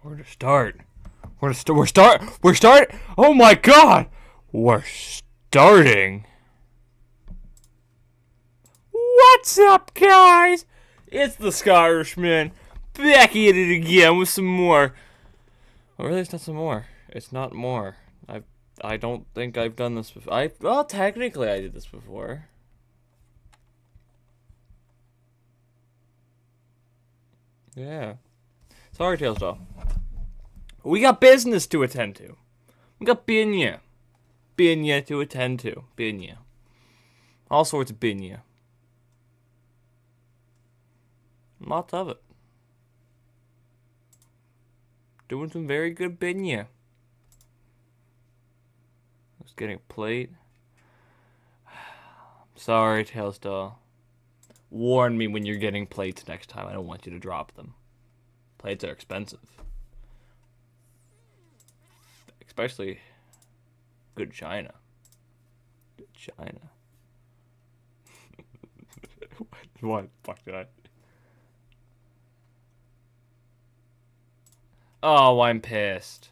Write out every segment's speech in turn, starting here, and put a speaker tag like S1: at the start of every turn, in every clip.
S1: Where to start? We're start. Oh my god! We're starting. What's up, guys? It's the Skyirishman back at it again with some more. Oh, really? It's not some more. It's not more. I don't think I've done this before. Well, technically, I did this before. Yeah. Sorry, Tails doll. We got business to attend to. We got binya. Binya to attend to. Binya. All sorts of binya. Lots of it. Doing some very good binya. Just getting a plate. Sorry, Tails doll. Warn me when you're getting plates next time. I don't want you to drop them. Plates are expensive. Especially good china. Good china. What the fuck did I... Oh, I'm pissed.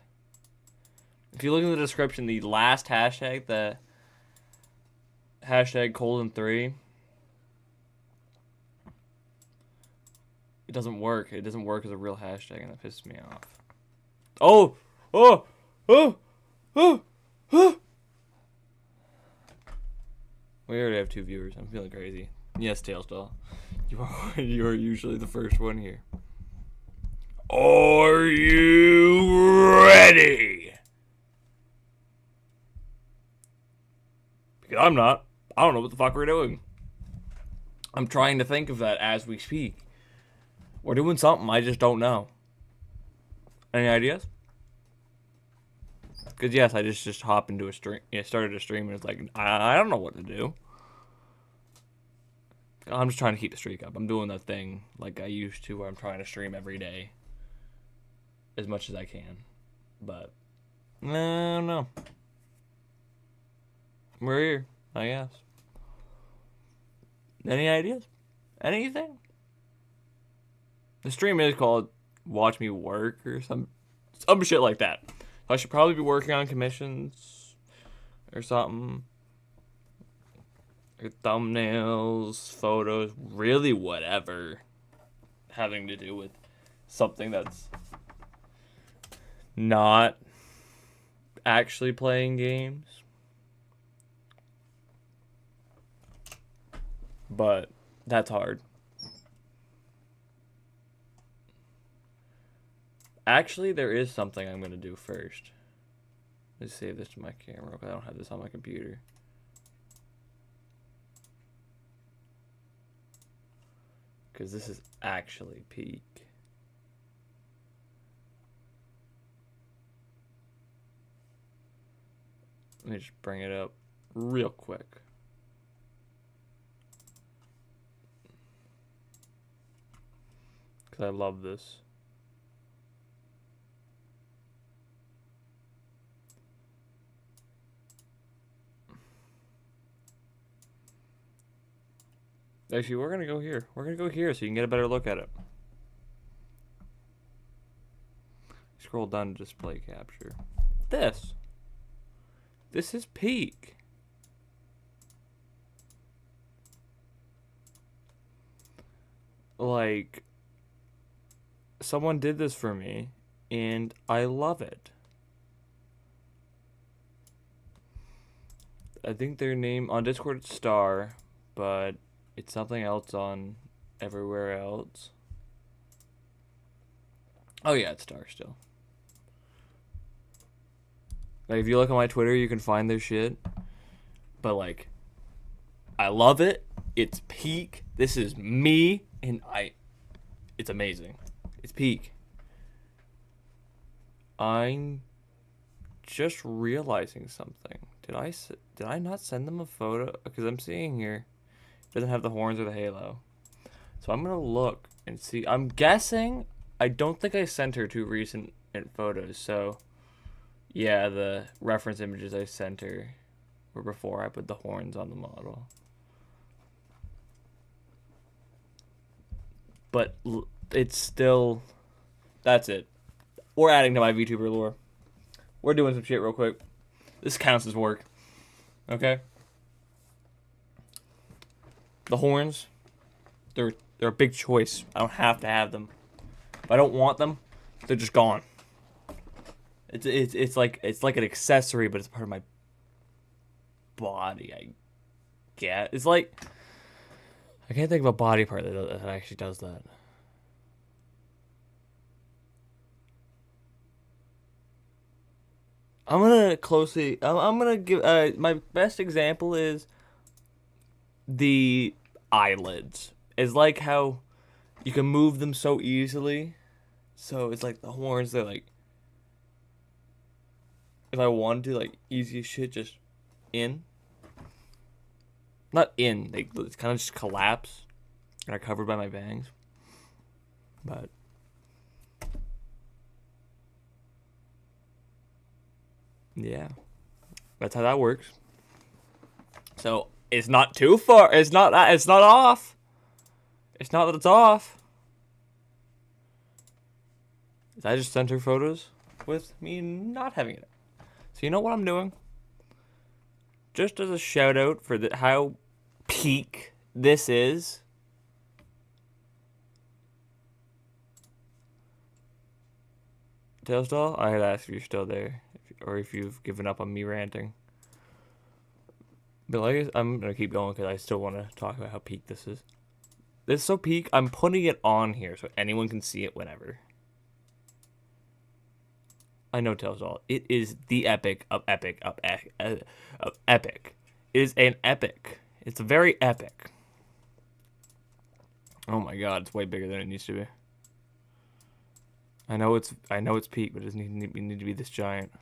S1: If you look in the description, the last hashtag, the hashtag :3, it doesn't work. It doesn't work as a real hashtag, and it pisses me off. Oh! Oh! Oh! Oh! Oh! We already have 2 viewers. I'm feeling crazy. Yes, Tails doll. You are usually the first one here. Are you ready? Because I'm not. I don't know what the fuck we're doing. I'm trying to think of that as we speak. We're doing something, I just don't know. Any ideas? Because yes, I just hop into a stream. Yeah, started a stream and it's like, I don't know what to do. I'm just trying to keep the streak up. I'm doing that thing like I used to where I'm trying to stream every day. As much as I can. But, no. We're here, I guess. Any ideas? Anything? The stream is called Watch Me Work or some shit like that. I should probably be working on commissions or something. Or thumbnails, photos, really whatever having to do with something that's not actually playing games. But that's hard. Actually, there is something I'm going to do first. Let's save this to my camera because I don't have this on my computer. Because this is actually peak. Let me just bring it up real quick. Because I love this. Actually, we're going to go here. We're going to go here so you can get a better look at it. Scroll down to display capture. This is peak. Like, someone did this for me, and I love it. I think their name on Discord it's Star, but it's something else on everywhere else. Oh yeah, it's Star still. Like, if you look on my Twitter, you can find their shit. But, like, I love it. It's peak. This is me. And it's amazing. It's peak. I'm just realizing something. Did I not send them a photo? Because I'm seeing here. It doesn't have the horns or the halo. So I'm going to look and see. I'm guessing. I don't think I sent her 2 recent photos. So... yeah, the reference images I sent her were before I put the horns on the model. But it's still... that's it. Or adding to my VTuber lore. We're doing some shit real quick. This counts as work. Okay? The horns, they're a big choice. I don't have to have them. If I don't want them, they're just gone. It's like an accessory, but it's part of my body. I get. It's like I can't think of a body part that actually does that. I'm gonna give my best example is the eyelids. It's like how you can move them so easily. So it's like the horns. They're like, if I wanted to, like, easy as shit, just in. Not in. They kind of just collapse and are covered by my bangs. But yeah, that's how that works. So it's not too far. It's not off. It's not that it's off. I just sent her photos with me not having it. So you know what I'm doing? Just as a shout out for how peak this is. Tailstall, I had asked if you're still there, or if you've given up on me ranting. But like, I'm gonna keep going because I still want to talk about how peak this is. This is so peak. I'm putting it on here so anyone can see it whenever. I know Tailstall. It is the epic of epic of epic. It is an epic. It's very epic. Oh my god, it's way bigger than it needs to be. I know it's peak, but it doesn't need to be this giant.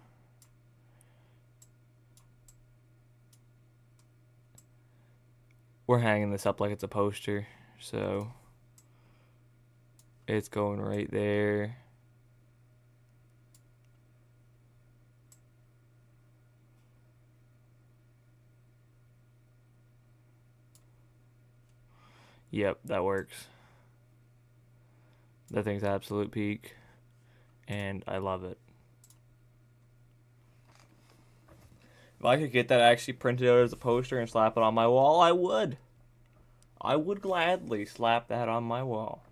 S1: We're hanging this up like it's a poster, so it's going right there. Yep, that works. That thing's absolute peak, and I love it. If I could get that actually printed out as a poster and slap it on my wall, I would. I would gladly slap that on my wall.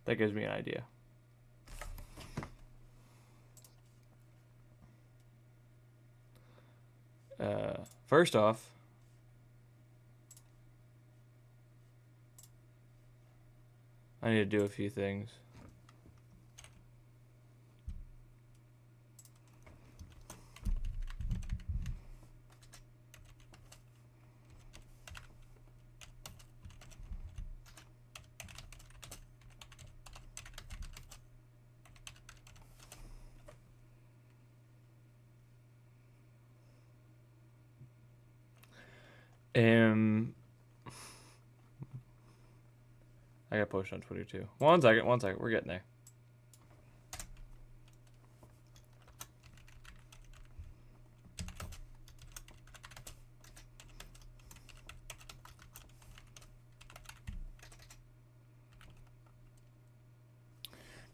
S1: That gives me an idea. First off, I need to do a few things. I got posted on Twitter too. One second, we're getting there.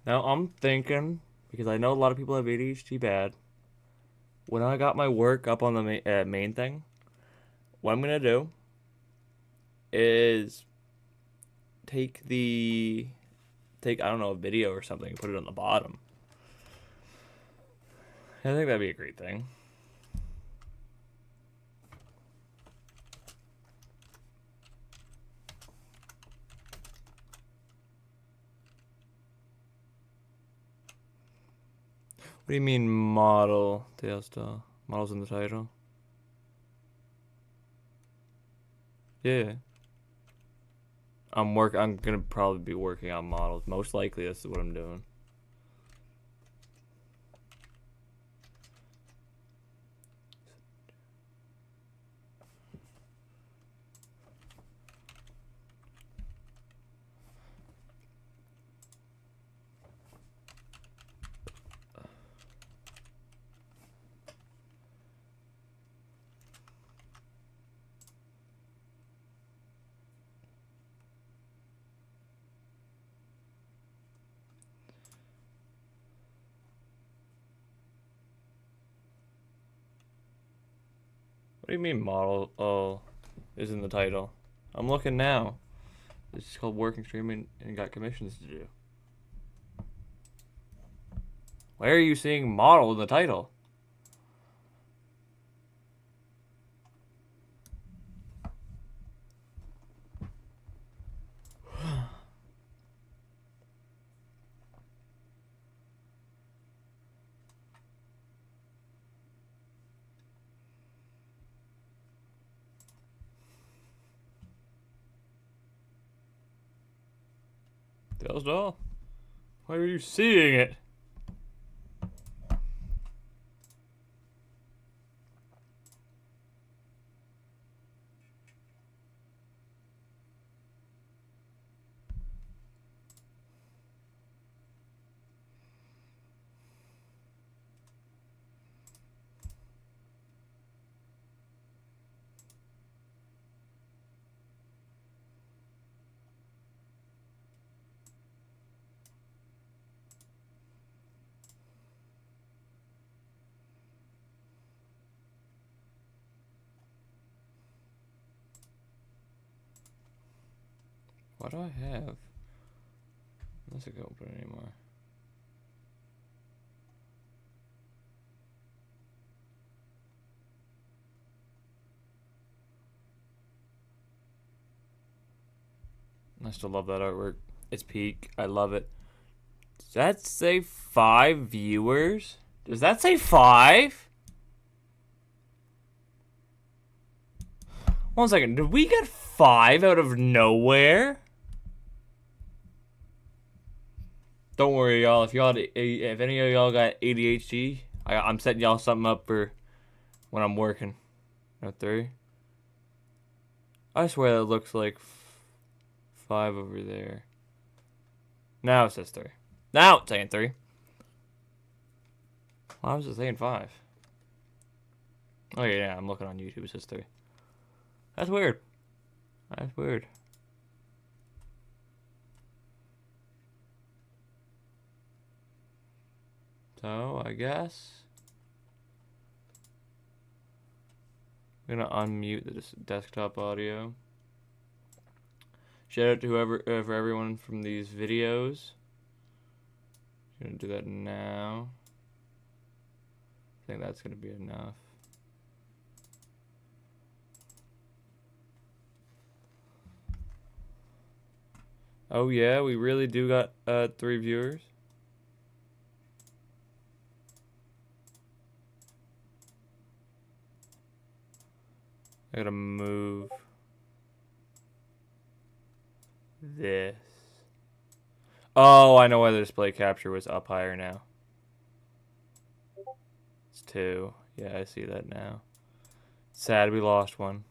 S1: Now I'm thinking, because I know a lot of people have ADHD bad. When I got my work up on the main thing, what I'm gonna do is take I don't know, a video or something, and put it on the bottom. I think that'd be a great thing. What do you mean model? Tailstall. Model's in the title. Yeah. I'm gonna probably be working on models. Most likely this is what I'm doing. do you mean model? Oh, is in the title. I'm looking now. It's called Working Streaming and got commissions to do. Where are you seeing model in the title? Dale's doll? Why are you seeing it? What do I have? Unless I can't open it anymore. I still love that artwork. It's peak. I love it. Does that say 5 viewers? Does that say 5? 1 second. Did we get 5 out of nowhere? Don't worry, y'all. If any of y'all got ADHD, I'm setting y'all something up for when I'm working. No, 3. I swear that looks like 5 over there. Now it says 3. Now it's saying 3. Why was it saying 5? Oh yeah, I'm looking on YouTube. It says 3. That's weird. That's weird. So, I guess I'm gonna unmute the desktop audio. Shout out to whoever, for everyone from these videos. I'm gonna do that now. I think that's gonna be enough. Oh yeah, we really do got 3 viewers. I gotta move this. Oh, I know why the display capture was up higher now. It's 2. Yeah, I see that now. Sad we lost one.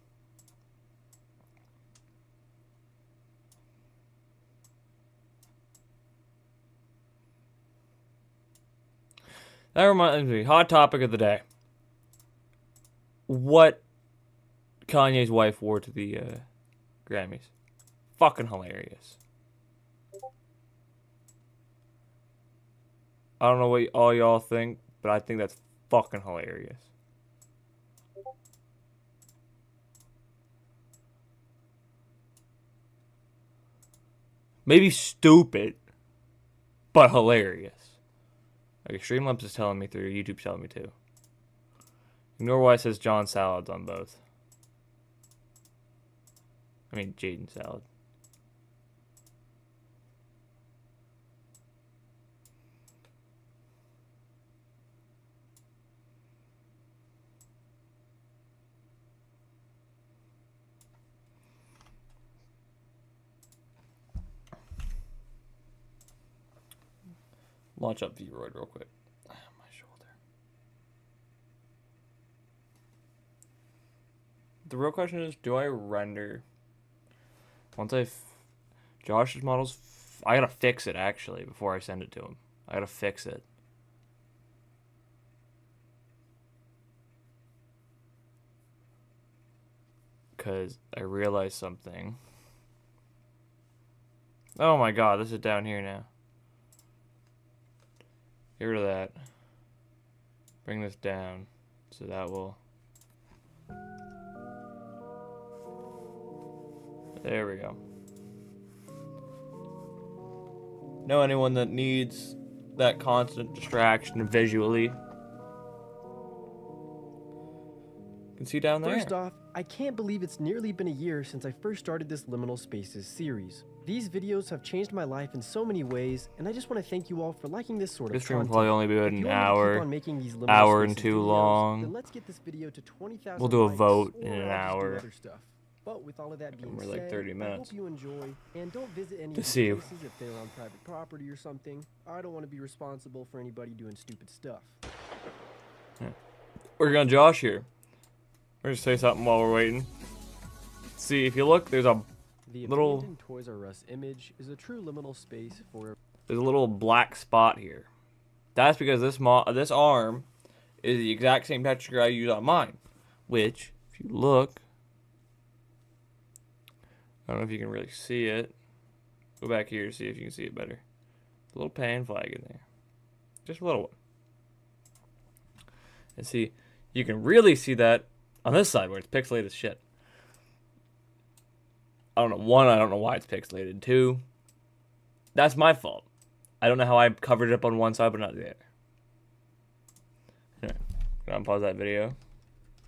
S1: That reminds me, hot topic of the day. What Kanye's wife wore to the Grammys. Fucking hilarious. I don't know what all y'all think, but I think that's fucking hilarious. Maybe stupid, but hilarious. Okay, Streamlabs is telling me through. YouTube's telling me too. Ignore why it says John Salads on both. I mean, Jaden Salad. Launch up Vroid real quick. My shoulder. The real question is, do I render once Josh's models? I gotta fix it actually before I send it to him. I gotta fix it. Because I realized something. Oh my god, this is down here now. Get rid of that. Bring this down. So that will... There we go. Know anyone that needs that constant distraction visually? You can see down there.
S2: First off, I can't believe it's nearly been a year since I first started this Liminal Spaces series. These videos have changed my life in so many ways, and I just want to thank you all for liking this sort of
S1: This stream will
S2: content.
S1: probably only be about
S2: If
S1: an
S2: you want me to keep
S1: hour,
S2: on making these Liminal
S1: hour and
S2: Spaces
S1: two
S2: videos,
S1: long.
S2: then let's get this video to 20,000
S1: We'll do a
S2: likes,
S1: vote
S2: or
S1: in an
S2: I'll just do
S1: hour.
S2: other stuff. But with all of that being
S1: We're
S2: said,
S1: like 30
S2: I
S1: minutes.
S2: hope you enjoy, and don't visit any
S1: To
S2: of
S1: see.
S2: these places if they're on private property or something. I don't want to be responsible for anybody doing stupid stuff.
S1: We're gonna Josh here. We're gonna say something while we're waiting. See, if you look, there's a
S2: The
S1: little-
S2: abandoned Toys R Us image is a true liminal space for
S1: little black spot here. That's because this arm is the exact same texture I use on mine. Which, if you look, I don't know if you can really see it. Go back here to see if you can see it better. A little pan flag in there. Just a little one. And see, you can really see that on this side where it's pixelated as shit. I don't know. One, I don't know why it's pixelated. Two, that's my fault. I don't know how I covered it up on one side but not the other. Here, can I unpause that video?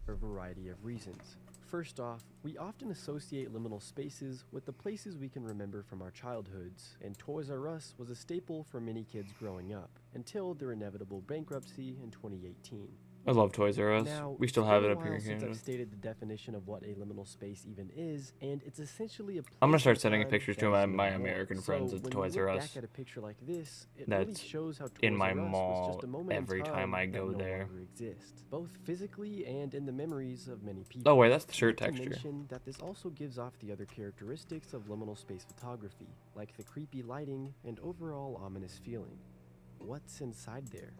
S2: a variety of reasons. First off, we often associate liminal spaces with the places we can remember from our childhoods, and Toys R Us was a staple for many kids growing up, until their inevitable bankruptcy in 2018.
S1: I love Toys R Us.
S2: Now,
S1: We still
S2: it's
S1: have
S2: been
S1: it
S2: a
S1: up here in
S2: while since
S1: Canada.
S2: I've stated the definition of what a liminal space even is, and it's essentially a place
S1: I'm gonna start
S2: in
S1: sending
S2: time
S1: pictures
S2: that
S1: to
S2: is
S1: my
S2: no more.
S1: American friends at the
S2: when you
S1: Toys
S2: look
S1: R Us.
S2: back at a picture like this, it really
S1: That's
S2: shows how Toys
S1: in my
S2: R Us was
S1: mall
S2: just a moment in
S1: every time I
S2: that
S1: go
S2: no
S1: there.
S2: longer exists, both physically and in the memories of many people.
S1: Oh wait, that's the shirt
S2: Not to
S1: texture.
S2: mention that this also gives off the other characteristics of liminal space photography, like the creepy lighting and overall ominous feeling. What's inside there?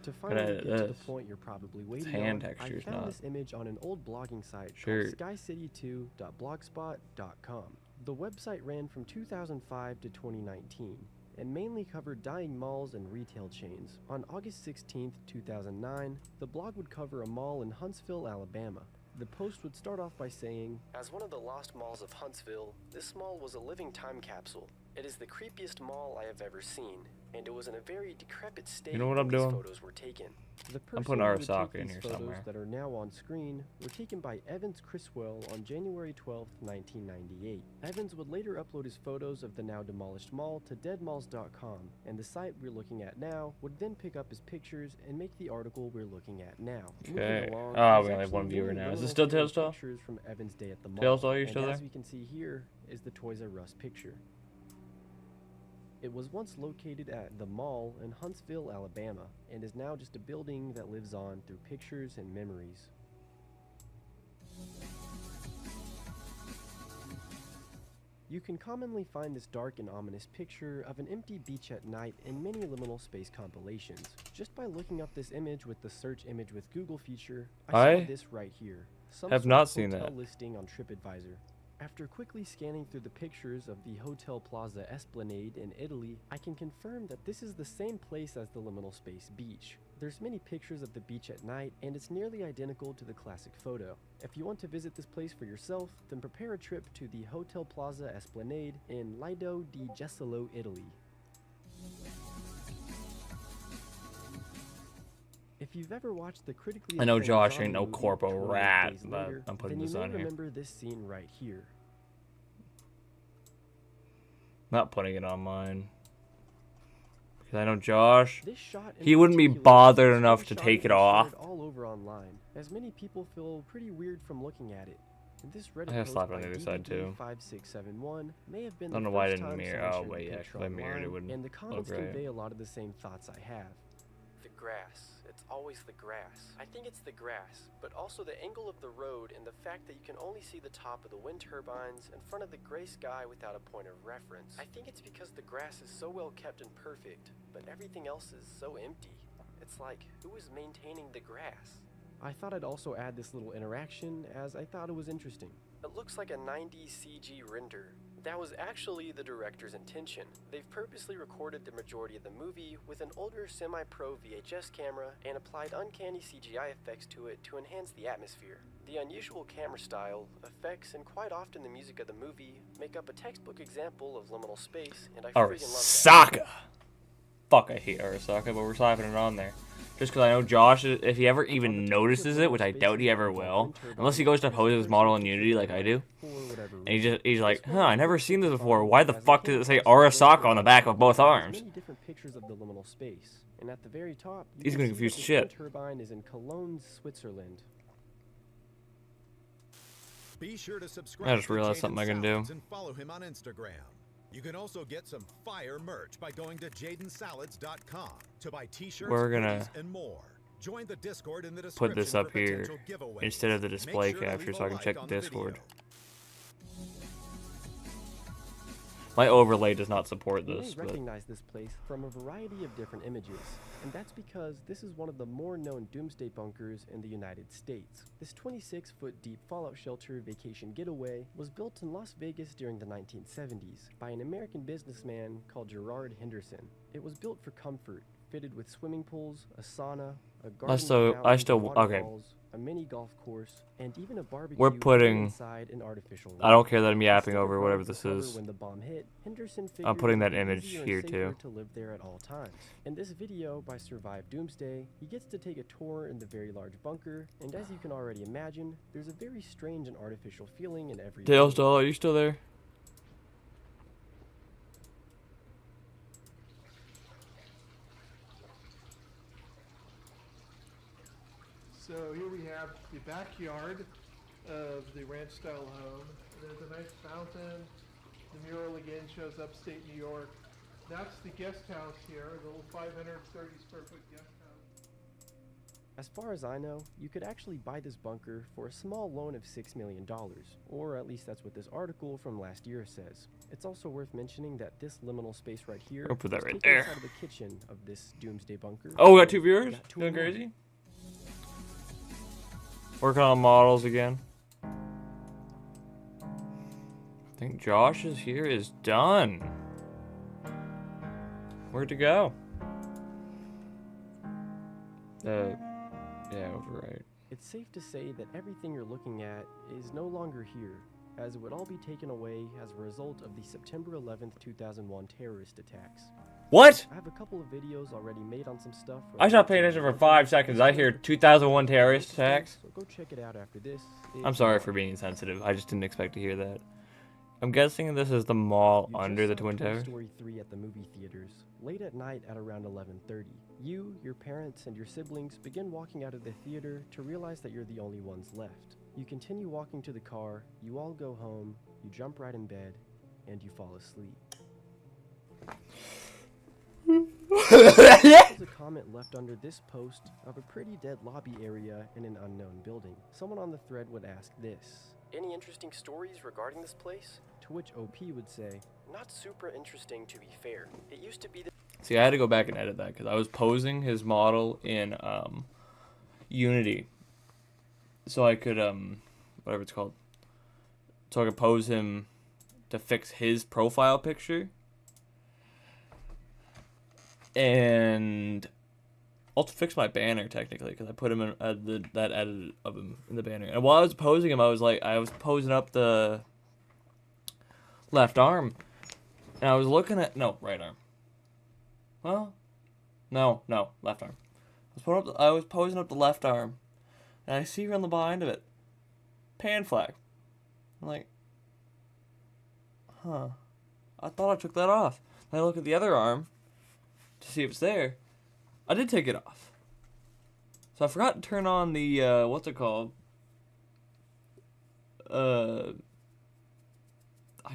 S2: To finally
S1: edit
S2: get to the
S1: this.
S2: point you're probably waiting
S1: hand
S2: on,
S1: textures,
S2: I found
S1: not
S2: this image on an old blogging site
S1: shirt.
S2: called skycity2.blogspot.com. The website ran from 2005 to 2019 and mainly covered dying malls and retail chains. On August 16, 2009, the blog would cover a mall in Huntsville, Alabama. The post would start off by saying, "As one of the lost malls of Huntsville, this mall was a living time capsule. It is the creepiest mall I have ever seen, and it was in a very decrepit state
S1: You know what
S2: when
S1: I'm
S2: these
S1: doing?
S2: photos were taken." The person
S1: putting
S2: who would
S1: Arasaka
S2: take
S1: in
S2: these
S1: here
S2: photos
S1: somewhere.
S2: that are now on screen were taken by Evans Criswell on January 12, 1998. Evans would later upload his photos of the now demolished mall to deadmalls.com, and the site we're looking at now would then pick up his pictures and make the article we're looking at now. Moving
S1: Okay.
S2: along,
S1: Ah,
S2: there's
S1: we only have one
S2: actually
S1: viewer
S2: many
S1: now. Is
S2: liminal
S1: this still
S2: space
S1: Tailstar?
S2: pictures from Evans' day at the mall.
S1: Tailstar, you
S2: and
S1: still
S2: as
S1: there?
S2: we can see here is the Toys R Us picture. It was once located at the mall in Huntsville, Alabama, and is now just a building that lives on through pictures and memories. You can commonly find this dark and ominous picture of an empty beach at night in many liminal space compilations. Just by looking up this image with the search image with Google feature, I
S1: I
S2: saw this right here. Some
S1: have
S2: sort
S1: not
S2: of
S1: seen
S2: hotel
S1: that.
S2: listing on TripAdvisor. After quickly scanning through the pictures of the Hotel Plaza Esplanade in Italy, I can confirm that this is the same place as the liminal space beach. There's many pictures of the beach at night, and it's nearly identical to the classic photo. If you want to visit this place for yourself, then prepare a trip to the Hotel Plaza Esplanade in Lido di Jesolo, Italy. If you've ever watched the critically
S1: I know
S2: acclaimed
S1: Josh
S2: zombie
S1: ain't no
S2: movie,
S1: corpo
S2: 28
S1: rat,
S2: Days
S1: but
S2: Later,
S1: I'm putting
S2: then
S1: this
S2: you may
S1: on here.
S2: remember this scene right here.
S1: Not putting it on mine. Because I know Josh.
S2: This shot in
S1: He wouldn't be
S2: particular
S1: bothered
S2: was
S1: enough
S2: one
S1: to
S2: shot
S1: take
S2: that
S1: it
S2: was
S1: off.
S2: shared all over online, as many people feel pretty weird from looking at it. And this Reddit
S1: I gotta
S2: post
S1: slap it
S2: by
S1: on the other side, too.
S2: DVD5671 may have been
S1: I don't
S2: the
S1: know why I
S2: first
S1: didn't
S2: time
S1: mirror.
S2: someone
S1: Oh,
S2: shared
S1: wait,
S2: the
S1: yeah,
S2: picture
S1: 'cause I mirrored it,
S2: online,
S1: wouldn't
S2: and the comments
S1: look right.
S2: convey a lot of the same thoughts I have. The grass. It's always the grass. I think it's the grass, but also the angle of the road and the fact that you can only see the top of the wind turbines in front of the gray sky without a point of reference. I think it's because the grass is so well kept and perfect, but everything else is so empty. It's like, who is maintaining the grass? I thought I'd also add this little interaction as I thought it was interesting. It looks like a 90s CG render. That was actually the director's intention. They've purposely recorded the majority of the movie with an older semi-pro VHS camera and applied uncanny CGI effects to it to enhance the atmosphere. The unusual camera style, effects, and quite often the music of the movie make up a textbook example of liminal space, and I freaking love that.
S1: Arasaka! Fuck, I hate Arasaka, but we're slapping it on there. Just because I know Josh, if he ever even notices it, which I doubt he ever will, unless he goes to pose his model in Unity like I do, and he's like, huh, I never seen this before. Why the fuck does it say Arasaka on the back of both arms?
S2: Many different pictures of the liminal space, and at the very top, you
S1: He's
S2: can
S1: gonna
S2: see
S1: confuse
S2: that the
S1: shit.
S2: wind turbine is in Cologne, Switzerland.
S3: Be sure to subscribe
S1: I just
S3: to
S1: realized
S3: Jaden
S1: something I can do.
S3: Salads and follow him on Instagram. You can also get some fire merch by going to jadensalads.com to buy t-shirts,
S1: We're gonna
S3: hoodies, and more. Join the Discord in the
S1: Put this
S3: description
S1: up
S3: for
S1: here
S3: potential giveaways.
S1: instead of the
S3: Make
S1: display
S3: sure to
S1: capture
S3: leave
S1: so
S3: a
S1: I can
S3: like
S1: check
S3: on the
S1: Discord.
S3: video.
S1: My overlay does not support
S2: You
S1: this,
S2: may
S1: but
S2: recognize this place from a variety of different images, and that's because this is one of the more known doomsday bunkers in the United States. This 26-foot deep fallout shelter vacation getaway was built in Las Vegas during the 1970s by an American businessman called Gerard Henderson. It was built for comfort, fitted with swimming pools, a sauna, a garden with fountains and waterfalls, a mini golf course, and even a barbecue
S1: We're putting-
S2: inside an artificial
S1: I don't
S2: lake.
S1: care that I'm yapping
S2: Instead of
S1: over
S2: running
S1: whatever
S2: for
S1: this
S2: cover
S1: is.
S2: when the bomb hit, Henderson
S1: I'm
S2: figured
S1: putting
S2: it
S1: that
S2: would be
S1: image
S2: easier and
S1: here,
S2: safer
S1: too.
S2: to live there at all times. In this video by Survive Doomsday, he gets to take a tour in the very large bunker, and as you can already imagine, there's a very strange and artificial feeling in every
S1: Tails
S2: room.
S1: doll, are you still there?
S4: So here we have the backyard of the ranch-style home. There's a nice fountain. The mural again shows upstate New York. That's the guest house here, the little 530 square foot guest house.
S2: As far as I know, you could actually buy this bunker for a small loan of $6 million, or at least that's what this article from last year says. It's also worth mentioning that this liminal space right here
S1: I'll put that
S2: was
S1: right
S2: taken
S1: there.
S2: inside of the kitchen of this doomsday bunker.
S1: Oh, we got
S2: so
S1: 2 viewers?
S2: we got two
S1: Going
S2: more.
S1: crazy? Working on models again. I think Josh's here is done. Where'd it go? Yeah, overright.
S2: It's safe to say that everything you're looking at is no longer here, as it would all be taken away as a result of the September 11th, 2001 terrorist attacks.
S1: What?
S2: I have a couple of videos already made on some stuff.
S1: I stopped paying attention for 5 seconds. I hear 2001 terrorist attacks.
S2: So go check it out after this.
S1: I'm sorry for being insensitive. I just didn't expect to hear that. I'm guessing this is the mall
S2: You
S1: under
S2: just
S1: the
S2: saw
S1: Twin
S2: Toy
S1: Towers.
S2: Story 3 at the movie theaters, late at night at around 11:30. You, your parents, and your siblings begin walking out of the theater to realize that you're the only ones left. You continue walking to the car, you all go home, you jump right in bed, and you fall asleep. There's a comment left under this post of a pretty dead lobby area in an unknown building. Someone on the thread would ask this: any interesting stories regarding this place? To which OP would say, not super interesting to be fair. It used to be the
S1: See, I had to go back and edit that because I was posing his model in Unity, so I could whatever it's called, so I could pose him to fix his profile picture, and also fix my banner technically because I put him in that edit of him in the banner. And while I was posing him, I was posing up the left arm, and I was looking at right arm. Well, no, left arm. I was posing up the left arm, and I see her on the behind of it. Pan flag. I'm like, huh. I thought I took that off. And I look at the other arm to see if it's there. I did take it off. So I forgot to turn on the, what's it called? I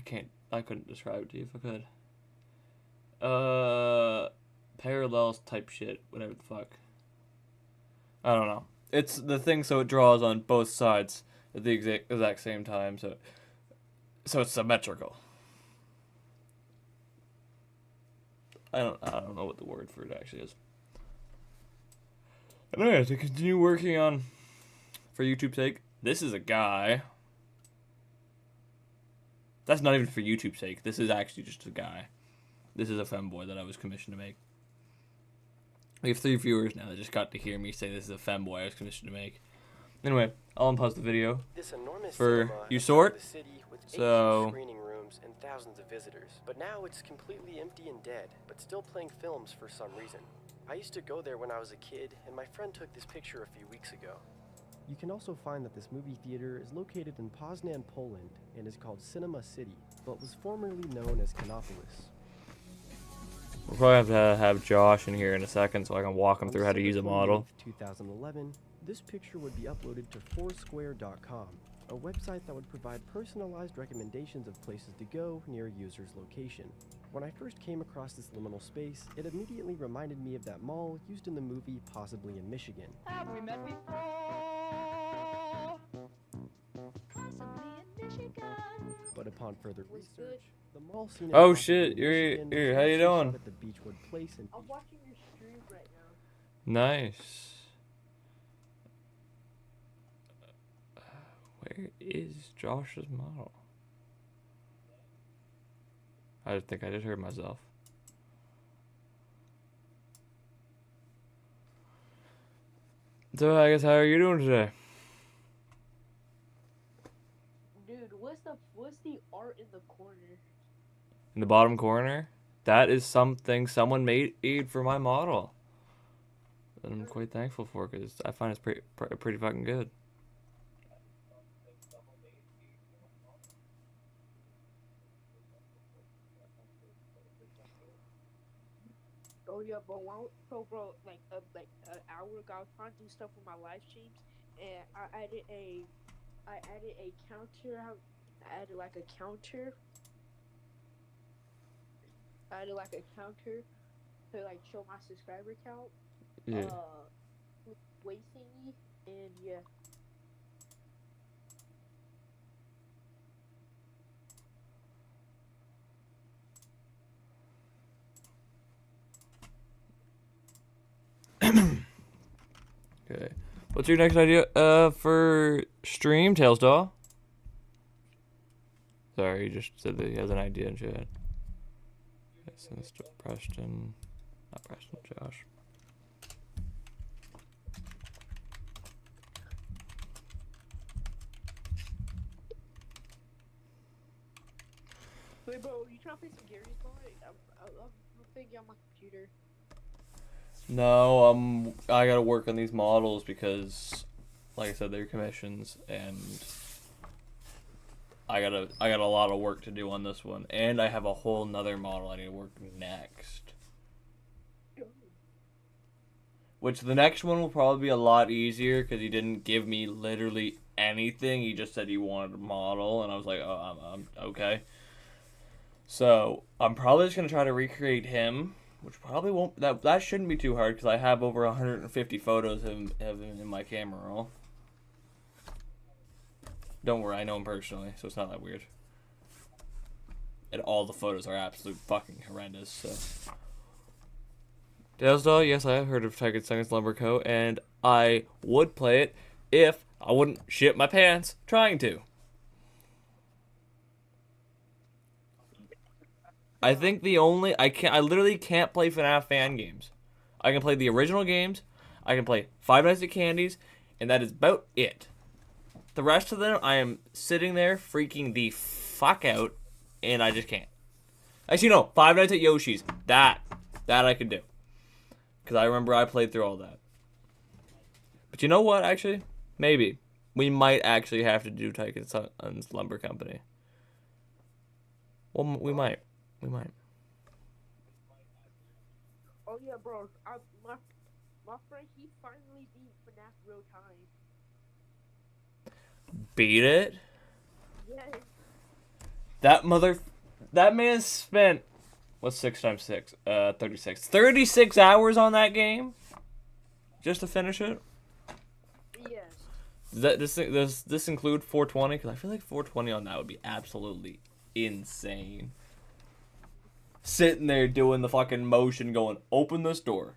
S1: couldn't describe it to you if I could. Parallels type shit, whatever the fuck. I don't know. It's the thing, so it draws on both sides at the exact same time, so it's symmetrical. I don't know what the word for it actually is. Anyway, to continue working on for YouTube's sake, this is a guy. That's not even for YouTube's sake. This is actually just a guy. This is a femboy that I was commissioned to make. We have 3 viewers now that just got to hear me say this is a femboy I was commissioned to make. Anyway, I'll unpause the video.
S2: This enormous
S1: For
S2: cinema
S1: you
S2: at the
S1: sort?
S2: top of the city with 8
S1: So-
S2: huge screening rooms and thousands of visitors. But now it's completely empty and dead, but still playing films for some reason. I used to go there when I was a kid, and my friend took this picture a few weeks ago. You can also find that this movie theater is located in Poznan, Poland, and is called Cinema City, but was formerly known as Kinopolis.
S1: We'll probably have to have Josh in here in a second so I can walk him
S2: On
S1: through how to use a
S2: December
S1: model.
S2: 28th, 2011, this picture would be uploaded to Foursquare.com, a website that would provide personalized recommendations of places to go near a user's location. When I first came across this liminal space, it immediately reminded me of that mall used in the movie Possibly in Michigan.
S5: Have we met before? Possibly in Michigan.
S2: But upon further
S5: Was good.
S2: research, the mall scene in
S1: Oh,
S2: Possibly
S1: shit,
S2: in
S1: you're
S2: Michigan
S1: here.
S2: was
S1: How you
S2: actually shot
S1: doing?
S2: at the Beechwood Place in
S5: I'm watching your stream right now.
S1: Nice. Where is Josh's model? I think I just heard myself. So I guess how are you doing today?
S5: Dude, what's the art in the corner?
S1: In the bottom corner? That is something someone made for my model. That I'm quite thankful for because I find it's pretty fucking good.
S5: Oh yeah, bro, like an hour ago, I was trying to do stuff with my live streams, and I added a counter. I added like a counter. I added like a counter to like show my subscriber count.
S1: Yeah.
S5: With weight thingy, and yeah.
S1: Okay. What's your next idea for stream, Tails Doll? Sorry, he just said that he has an idea in chat. Okay, send this to Preston. Not Preston, Josh.
S5: Wait, bro, you trying to play some Gary's Mod? I'm thinking on my computer.
S1: No, I gotta work on these models because, like I said, they're commissions, and I got a lot of work to do on this one, and I have a whole nother model I need to work next. Which the next one will probably be a lot easier because he didn't give me literally anything. He just said he wanted a model, and I was like, oh, I'm okay. So I'm probably just gonna try to recreate him, which probably won't. That shouldn't be too hard because I have over 150 photos of him in my camera roll. Don't worry, I know him personally, so it's not that weird. And all the photos are absolute fucking horrendous. So. Tails Doll, yes, I have heard of Tiger Sun's Lumber Co., and I would play it if I wouldn't shit my pants trying to. I think I literally can't play FNAF fan games. I can play the original games, I can play Five Nights at Candy's, and that is about it. The rest of them, I am sitting there freaking the fuck out, and I just can't. Actually, no, Five Nights at Yoshi's. That I could do. Because I remember I played through all that. But you know what, actually? Maybe. We might actually have to do Tiger Sun's Lumber Company. Well, we might. We might.
S5: Oh yeah, bro. My friend, he finally beat FNAF Real Time.
S1: Beat it?
S5: Yes.
S1: That man spent, what's 6 times 6? 36. 36 hours on that game? Just to finish it?
S5: Yes.
S1: Does this include 420? Because I feel like 420 on that would be absolutely insane. Sitting there doing the fucking motion going, open this door,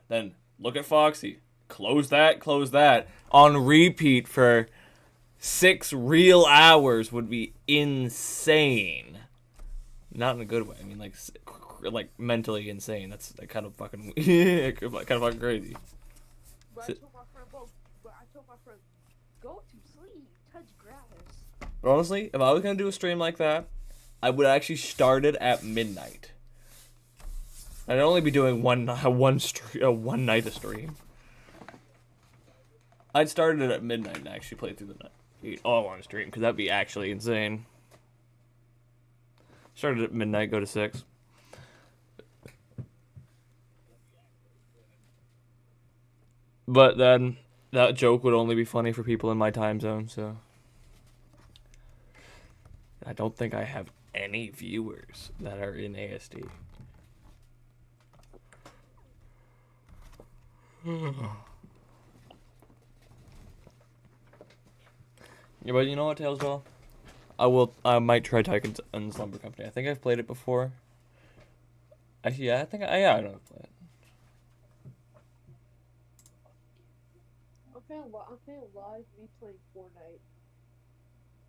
S1: then look at Foxy, close that, on repeat for 6 real hours would be insane. Not in a good way. I mean, like mentally insane. That's kind of fucking, kind of fucking crazy.
S5: But I told my friend, Go to sleep. Touch grass.
S1: Honestly, if I was gonna do a stream like that, I would actually start it at midnight. I'd only be doing one night a stream. I'd start it at midnight and actually play through the night all on stream because that'd be actually insane. Started at midnight, go to 6. But then that joke would only be funny for people in my time zone, so I don't think I have any viewers that are in ASD. Yeah, but you know what, Tails Doll? I might try Tycoon's Lumber Company. I think I've played it before. Actually, yeah, I know I've played it.
S5: I'm playing live me playing Fortnite.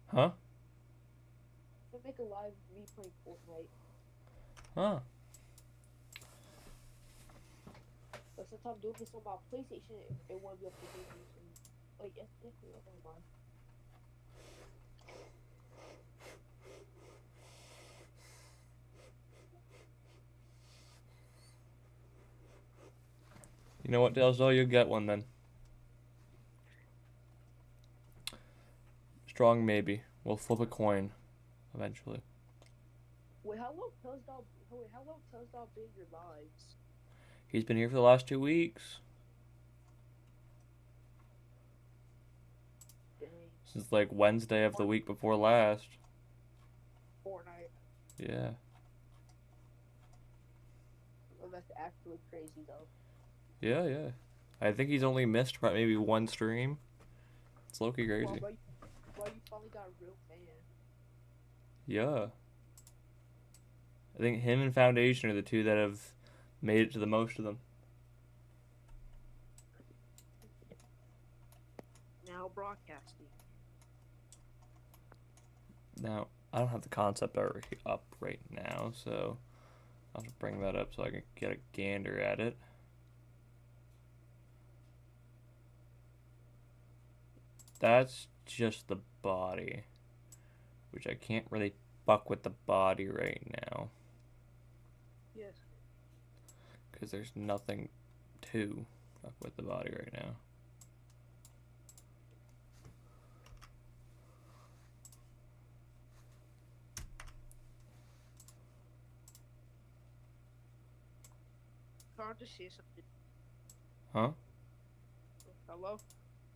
S1: Huh?
S5: I make a live me playing Fortnite.
S1: Huh.
S5: But since I'm doing this on my PlayStation, it won't be up to PlayStation. Like, yes, definitely, never mind.
S1: You know what, Tails Doll? You'll get one then. Strong maybe. We'll flip a coin eventually.
S5: Wait, how long Tails Doll been in your lives?
S1: He's been here for the last 2 weeks.
S5: Dang.
S1: Since like Wednesday of the week before last.
S5: Fortnite.
S1: Yeah.
S5: Well, that's actually crazy though.
S1: Yeah. I think he's only missed maybe one stream. It's low-key crazy.
S5: Well, you finally got a real fan.
S1: Yeah. I think him and Foundation are the two that have made it to the most of them.
S5: Now broadcasting.
S1: Now, I don't have the concept art up right now, so I'll have to bring that up so I can get a gander at it. That's just the body, which I can't really fuck with the body right now.
S5: Yes.
S1: Because there's nothing to fuck with the body right now.
S5: Hard to see something.
S1: Huh?
S5: Hello?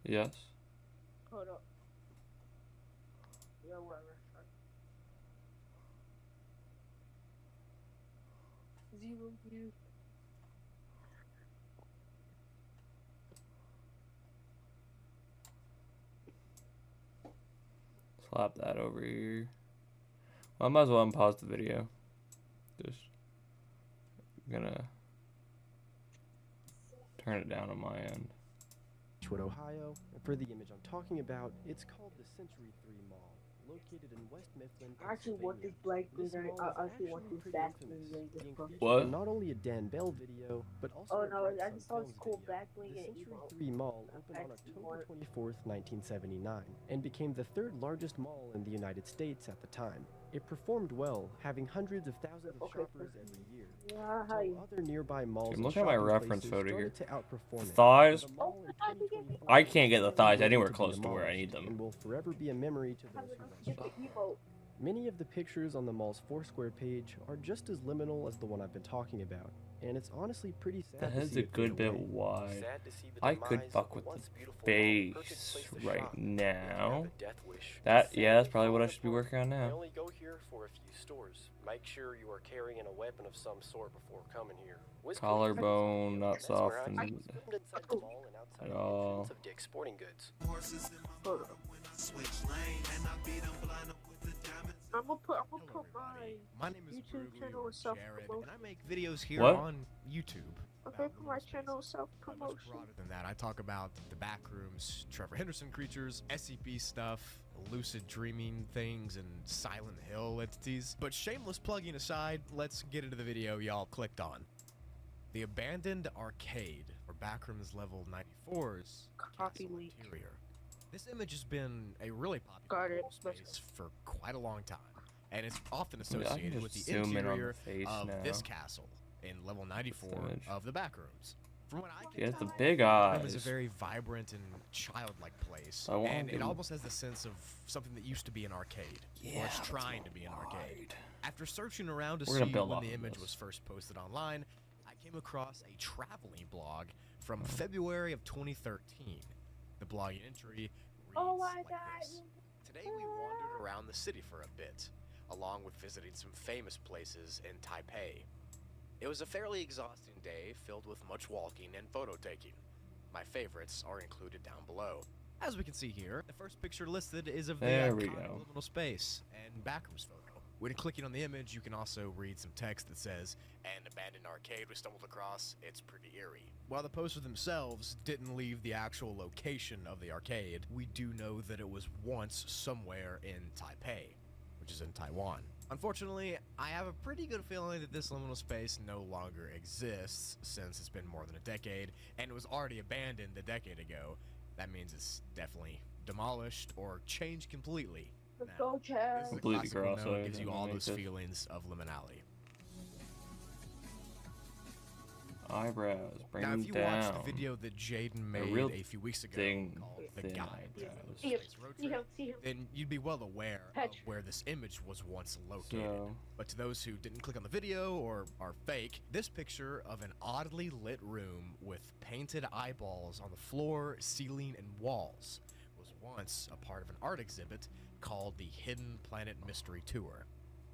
S1: Yes?
S5: Hold up. Yeah, whatever. Zero view.
S1: Slap that over here. Well, I might as well unpause the video. Just gonna turn it down on my end.
S2: Beechwood, Ohio. And for the image I'm talking about, it's called the Century 3 Mall, located in West Mifflin,
S5: I actually want this
S2: Pennsylvania.
S5: black
S2: This
S5: green.
S2: mall
S5: I
S2: is
S5: actually want
S2: actually
S5: this
S2: pretty
S5: black
S2: infamous,
S5: green.
S2: being featured
S1: What?
S2: in not only a Dan Bell video, but also
S5: Oh
S2: a
S5: no,
S2: Bright
S5: I
S2: Sun
S5: just saw this
S2: Films
S5: cool
S2: video.
S5: black green
S2: The
S5: and
S2: Century
S5: emo.
S2: 3 Mall opened on
S5: Actually
S2: October
S5: want-
S2: 24th, 1979, and became the third largest mall in the United States at the time. It performed well, having hundreds of thousands of
S5: Okay,
S2: shoppers every year.
S5: Yeah,
S2: So
S5: hi.
S2: other nearby malls
S1: Dude,
S2: and
S1: look at my
S2: shopping
S1: reference
S2: places
S1: photo here.
S2: started to outperform it.
S1: Thighs?
S2: The mall in
S5: Oh, I think
S2: 2024
S1: I can't get the
S2: is
S1: thighs
S2: slated
S1: anywhere
S2: to be
S1: close to where I need
S2: demolished
S1: them.
S2: and will forever be a memory to those who once
S5: Get
S2: saw
S5: the
S2: it.
S5: emote.
S2: Many of the pictures on the mall's Foursquare page are just as liminal as the one I've been talking about, and it's honestly pretty sad
S1: That
S2: to
S1: is
S2: see
S1: a
S2: it fade
S1: good bit
S2: away.
S1: wide.
S2: Sad
S6: to see the
S1: I could
S6: demise
S1: fuck
S6: of
S1: with
S6: a once
S1: the
S6: beautiful mall,
S1: base
S6: perfect place to
S1: right
S6: shop. If you
S1: now.
S6: have a death wish,
S1: That,
S6: sadly
S1: yeah, that's probably what I
S6: falling
S1: should be
S6: apart.
S1: working on
S6: They
S1: now.
S6: only go here for a few stores. Make sure you are carrying a weapon of some sort before coming here. Whiz
S1: Collarbone, not
S6: That's where I
S1: softened
S6: filmed inside the mall and outside
S1: at
S6: the
S1: all.
S6: entrance of Dick's Sporting Goods.
S5: Hold up. I'm gonna put my
S7: My name is
S5: YouTube
S7: Brugly
S5: channel
S7: or
S5: is self
S7: Jared,
S5: promotion.
S7: and I make videos here
S1: What?
S7: on YouTube.
S5: Okay,
S7: about
S5: for my
S7: Lunar
S5: channel
S7: Space.
S5: self
S7: But much
S5: promotion.
S7: broader than that, I talk about the back rooms, Trevor Henderson creatures, SCP stuff, lucid dreaming things, and Silent Hill entities. But shameless plugging aside, let's get into the video y'all clicked on. The abandoned arcade, or Backrooms level 94's
S5: Copy
S7: castle
S5: link.
S7: interior. This image has been a really popular
S5: Got it.
S7: liminal space for quite a long time, and it's often
S1: I can
S7: associated with
S1: just
S7: the
S1: zoom in on the
S7: interior
S1: face
S7: of
S1: now.
S7: this castle in level 94
S1: image.
S7: of the Backrooms. From what I
S1: He
S7: can
S1: has the
S7: tell,
S1: big
S7: Backrooms is a
S1: eyes.
S7: very vibrant and childlike place,
S1: I want
S7: and it
S1: him-
S7: almost has the sense of something that used to be an arcade, or it's trying to be an arcade. After searching around to
S1: We're
S7: see
S1: gonna build
S7: when
S1: off
S7: the
S1: of
S7: image
S1: this.
S7: was first posted online, I came across a traveling blog from February of 2013. The blogging entry reads
S5: Oh my
S7: like
S5: God.
S7: this. Today we wandered around the city for a bit, along with visiting some famous places in Taipei. It was a fairly exhausting day filled with much walking and photo taking. My favorites are included down below. As we can see here, the first picture listed is of the
S1: There we
S7: iconic
S1: go.
S7: liminal space and backrooms photo. When clicking on the image, you can also read some text that says, "An abandoned arcade we stumbled across, it's pretty eerie." While the posters themselves didn't leave the actual location of the arcade, we do know that it was once somewhere in Taipei, which is in Taiwan. Unfortunately, I have a pretty good feeling that this liminal space no longer exists since it's been more than a decade, and it was already abandoned a decade ago. That means it's definitely demolished or changed completely.
S5: Let's
S7: Now,
S5: go,
S7: this
S5: Chad.
S7: is a
S1: Completely
S7: classical note,
S1: cross-eyed,
S7: gives you
S1: that
S7: all
S1: makes
S7: those
S1: it-
S7: feelings of liminality.
S1: Eyebrows. Bring
S7: Now,
S1: them
S7: if you
S1: down.
S7: watched the video that Jaden made
S1: real
S7: a few weeks ago
S1: thing,
S7: called The
S1: thin
S7: Guide to
S1: eyebrows.
S5: See him,
S7: Space Road
S5: see him,
S7: Trip,
S5: see him.
S7: then you'd be well aware of
S5: Patrick.
S7: where this image was once located.
S1: So,
S7: But to those who didn't click on the video or are fake, this picture of an oddly lit room with painted eyeballs on the floor, ceiling, and walls was once a part of an art exhibit called the Hidden Planet Mystery Tour.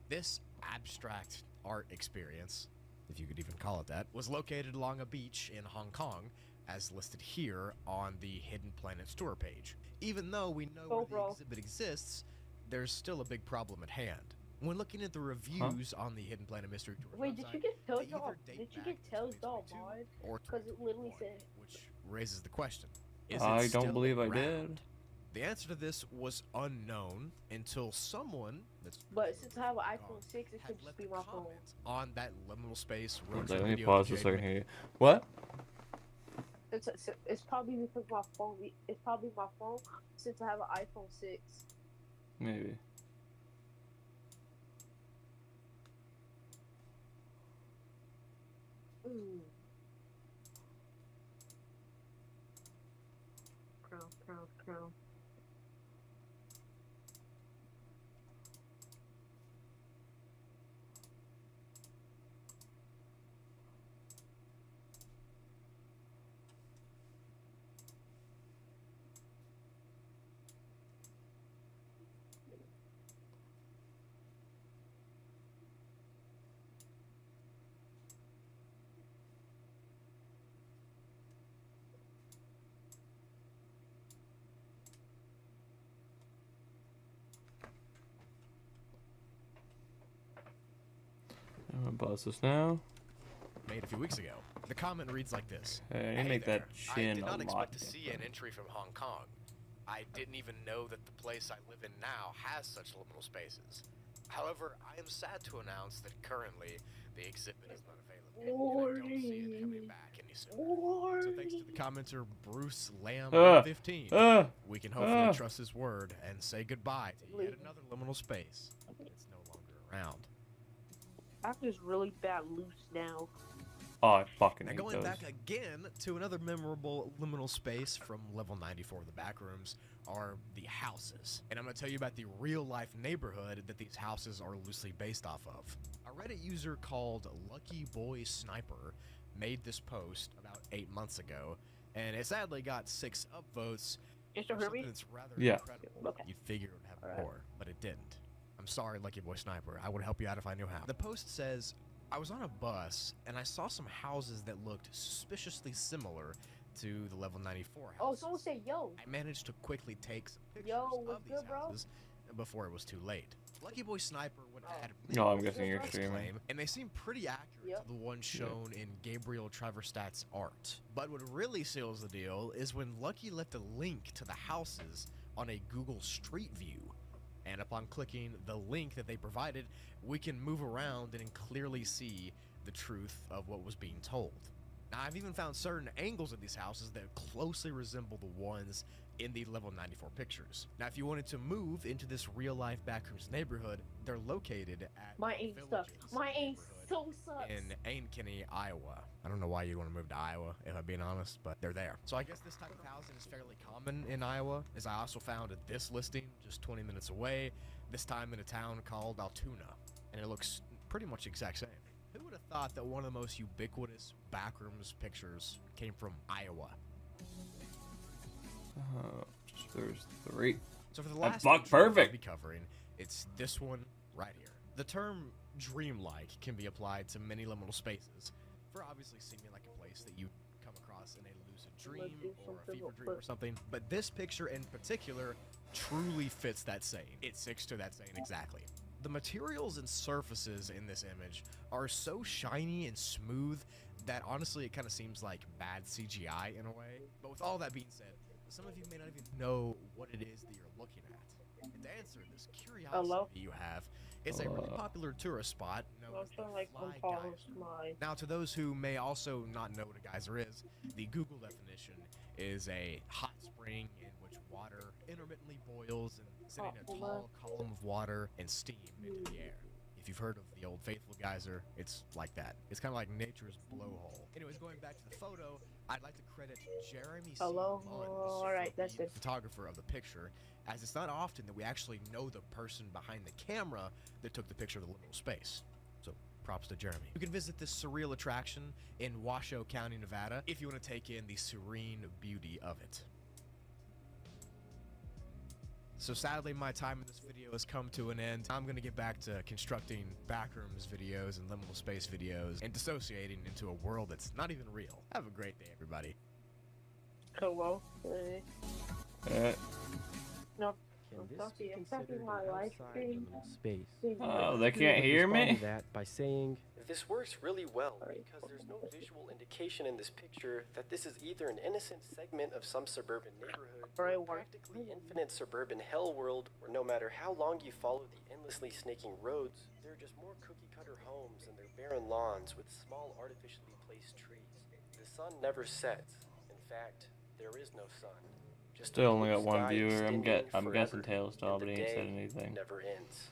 S7: This abstract art experience, if you could even call it that, was located along a beach in Hong Kong, as listed here on the Hidden Planets tour page. Even though we know where the
S5: bro.
S7: exhibit exists, there's still a big problem at hand. When looking at the reviews on the Hidden Planet Mystery Tour
S5: Wait, did
S7: website,
S5: you get Tails
S7: they
S5: Doll?
S7: either date
S5: Did you
S7: back
S5: get
S7: to
S5: Tails Doll
S7: 2022
S5: mod?
S7: or
S5: 'Cause it literally
S7: 2021,
S5: said-
S7: which raises the question: is
S1: I
S7: it
S1: don't
S7: still
S1: believe I
S7: around?
S1: did.
S7: The answer to this was unknown until someone that's
S5: But since I have an
S7: Hong
S5: iPhone
S7: Kong
S5: 6, it
S7: had
S5: could just
S7: left
S5: be
S7: a
S5: my phone.
S7: comment on that liminal space road
S1: One
S7: trip
S1: second, let me
S7: video
S1: pause
S7: that
S1: for a
S7: Jaden
S1: second
S7: made.
S1: here. What?
S5: It's probably because my phone. It's probably my phone since I have an iPhone 6.
S1: Maybe.
S5: Mm. Crown, crown, crown.
S1: I'm gonna pause this now.
S7: Made a few weeks ago. The comment reads like this:
S1: Hey, I need to
S7: "Hey
S1: make
S7: there.
S1: that chin
S7: I did
S1: a
S7: not
S1: lot
S7: expect to see an
S1: different.
S7: entry from Hong Kong. I didn't even know that the place I live in now has such liminal spaces. However, I am sad to announce that currently the exhibit is not available, and I don't see it coming back any sooner. So thanks to the commenter Bruce Lamb 15, we can hopefully trust his word and say goodbye to yet another liminal space. It's no longer around.
S5: I'm just really bad loose now.
S1: Oh, I fucking
S7: Now
S1: hate
S7: going
S1: those.
S7: back again to another memorable liminal space from level 94 of the Backrooms are the houses. And I'm going to tell you about the real life neighborhood that these houses are loosely based off of. A Reddit user called Lucky Boy Sniper made this post about 8 months ago, and it sadly got 6 upvotes.
S5: You still
S7: for
S5: hear me?
S7: something that's rather
S1: Yeah.
S7: incredible.
S5: Okay.
S7: You'd figure it would have
S5: Alright.
S7: more, but it didn't. I'm sorry, Lucky Boy Sniper. I would help you out if I knew how. The post says, I was on a bus and I saw some houses that looked suspiciously similar to the level 94
S5: Oh,
S7: houses.
S5: someone say yo.
S7: I managed to quickly take some pictures
S5: Yo,
S7: of
S5: what's
S7: these
S5: good, bro?
S7: houses before it was too late. Lucky Boy Sniper would add
S1: Oh, I'm guessing you're
S7: this
S1: streaming.
S7: claim, and they seem pretty accurate
S5: Yep.
S7: to the ones shown in Gabriel Traverstat's art. But what really seals the deal is when Lucky left a link to the houses on a Google Street View. And upon clicking the link that they provided, we can move around and clearly see the truth of what was being told. Now, I've even found certain angles of these houses that closely resemble the ones in the level 94 pictures. Now, if you wanted to move into this real-life Backrooms neighborhood, they're located at
S5: My aim sucks.
S7: Villages
S5: My aim
S7: neighborhood
S5: so sucks.
S7: in Ankeny, Iowa. I don't know why you'd want to move to Iowa, if I'm being honest, but they're there. So I guess this type of housing is fairly common in Iowa, as I also found this listing just 20 minutes away, this time in a town called Altoona, and it looks pretty much the exact same. Who would have thought that one of the most ubiquitous Backrooms pictures came from Iowa?
S1: There's 3.
S7: So for the last
S1: buck
S7: picture I'll
S1: perfect.
S7: be covering, it's this one right here. The term dreamlike can be applied to many liminal spaces for obviously seeming like a place that you come across in a lucid dream or a fever dream or something. But this picture in particular truly fits that saying. It sticks to that saying exactly. The materials and surfaces in this image are so shiny and smooth that honestly it kind of seems like bad CGI in a way. But with all that being said, some of you may not even know what it is that you're looking at. And to answer this curiosity you have, it's a really popular tourist spot known as the Fly Geyser. Now, to those who may also not know what a geyser is, the Google definition is a hot spring in which water intermittently boils and sending a tall column of water and steam into the air. If you've heard of the Old Faithful geyser, it's like that. It's kind of like nature's blowhole. Anyways, going back to the photo, I'd like to credit Jeremy C. Munn, the photographer of the picture, as it's not often that we actually know the person behind the camera that took the picture of the liminal space. So props to Jeremy. You can visit this surreal attraction in Washoe County, Nevada, if you want to take in the serene beauty of it. So sadly, my time in this video has come to an end. I'm going to get back to constructing Backrooms videos and liminal space videos and dissociating into a world that's not even real. Have a great day, everybody.
S5: Hello. No.
S2: Can this
S5: Sophie,
S2: be
S5: I'm
S2: considered
S5: talking
S2: an
S5: my life
S2: outside
S5: stream.
S2: liminal space?
S1: Oh, they can't hear
S2: Respond
S1: me?
S2: to that by saying,
S6: This works really well because there's no visual indication in this picture that this is either an innocent segment of some suburban neighborhood or a practically infinite suburban hell world where no matter how long you follow the endlessly snaking roads, there are just more cookie-cutter homes and their barren lawns with small artificially placed trees. The sun never sets. In fact, there is no sun. Just
S1: Still
S6: a
S1: only
S6: blue
S1: got one
S6: sky
S1: viewer. I'm
S6: extending
S1: guessing
S6: forever,
S1: Tails still,
S6: and
S1: but
S6: the
S1: he ain't said
S6: day
S1: anything.
S6: never ends.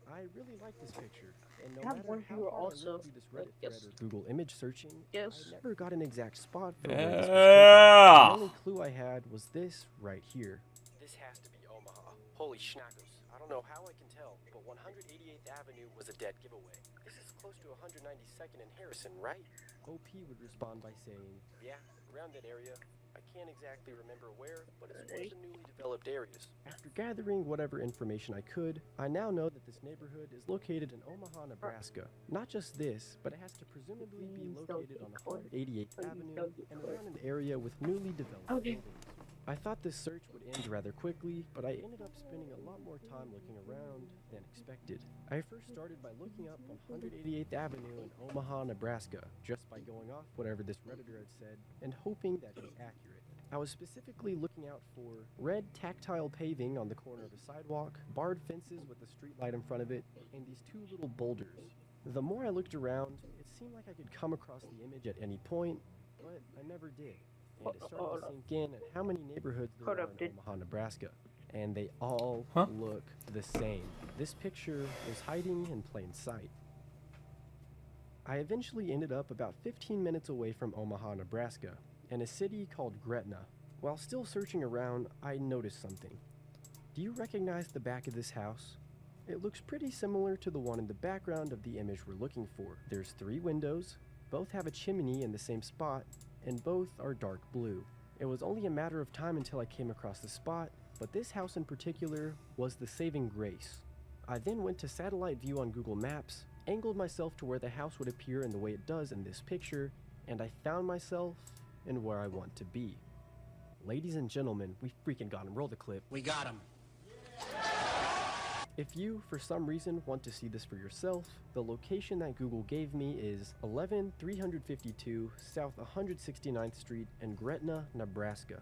S2: I really like this picture, and no
S5: I have
S2: matter
S5: one
S2: how
S5: viewer
S2: hard I
S5: also,
S2: looked through this Reddit
S5: yes.
S2: thread or Google image searching,
S5: Yes.
S2: I never got an exact spot for where this was taken.
S1: Yeah.
S2: The only clue I had was this right here.
S6: This has to be Omaha. Holy schnackers. I don't know how I can tell, but 188th Avenue was a dead giveaway. This is close to 192nd and Harrison, right?
S2: OP would respond by saying,
S6: Yeah, around that area. I can't exactly remember where, but it's one of the newly developed areas.
S2: after gathering whatever information I could, I now know that this neighborhood is located in Omaha, Nebraska. Not just this, but it has to presumably be located on 188th Avenue and around an area with newly developed buildings. I thought this search would end rather quickly, but I ended up spending a lot more time looking around than expected. I first started by looking up 188th Avenue in Omaha, Nebraska, just by going off whatever this Redditor had said and hoping that it was accurate. I was specifically looking out for red tactile paving on the corner of a sidewalk, barred fences with a street light in front of it, and these two little boulders. The more I looked around, it seemed like I could come across the image at any point, but I never did. And it started to sink in at how many neighborhoods there are in Omaha, Nebraska. And they all look the same. This picture is hiding in plain sight. I eventually ended up about 15 minutes away from Omaha, Nebraska, in a city called Gretna. While still searching around, I noticed something. Do you recognize the back of this house? It looks pretty similar to the one in the background of the image we're looking for. There's 3 windows, both have a chimney in the same spot, and both are dark blue. It was only a matter of time until I came across the spot, but this house in particular was the saving grace. I then went to satellite view on Google Maps, angled myself to where the house would appear in the way it does in this picture, and I found myself in where I want to be. Ladies and gentlemen, we freaking got him. Roll the clip.
S8: We got him.
S2: If you, for some reason, want to see this for yourself, the location that Google gave me is 11352 South 169th Street in Gretna, Nebraska.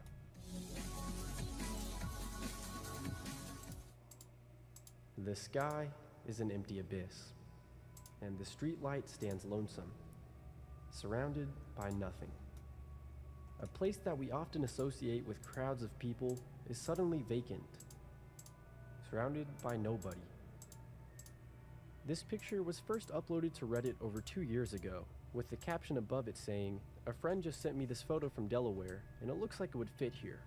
S2: The sky is an empty abyss, and the street light stands lonesome, surrounded by nothing.
S8: A place that we often associate with crowds of people is suddenly vacant, surrounded by nobody. This picture was first uploaded to Reddit over 2 years ago, with the caption above it saying, "A friend just sent me this photo from Delaware, and it looks like it would fit here."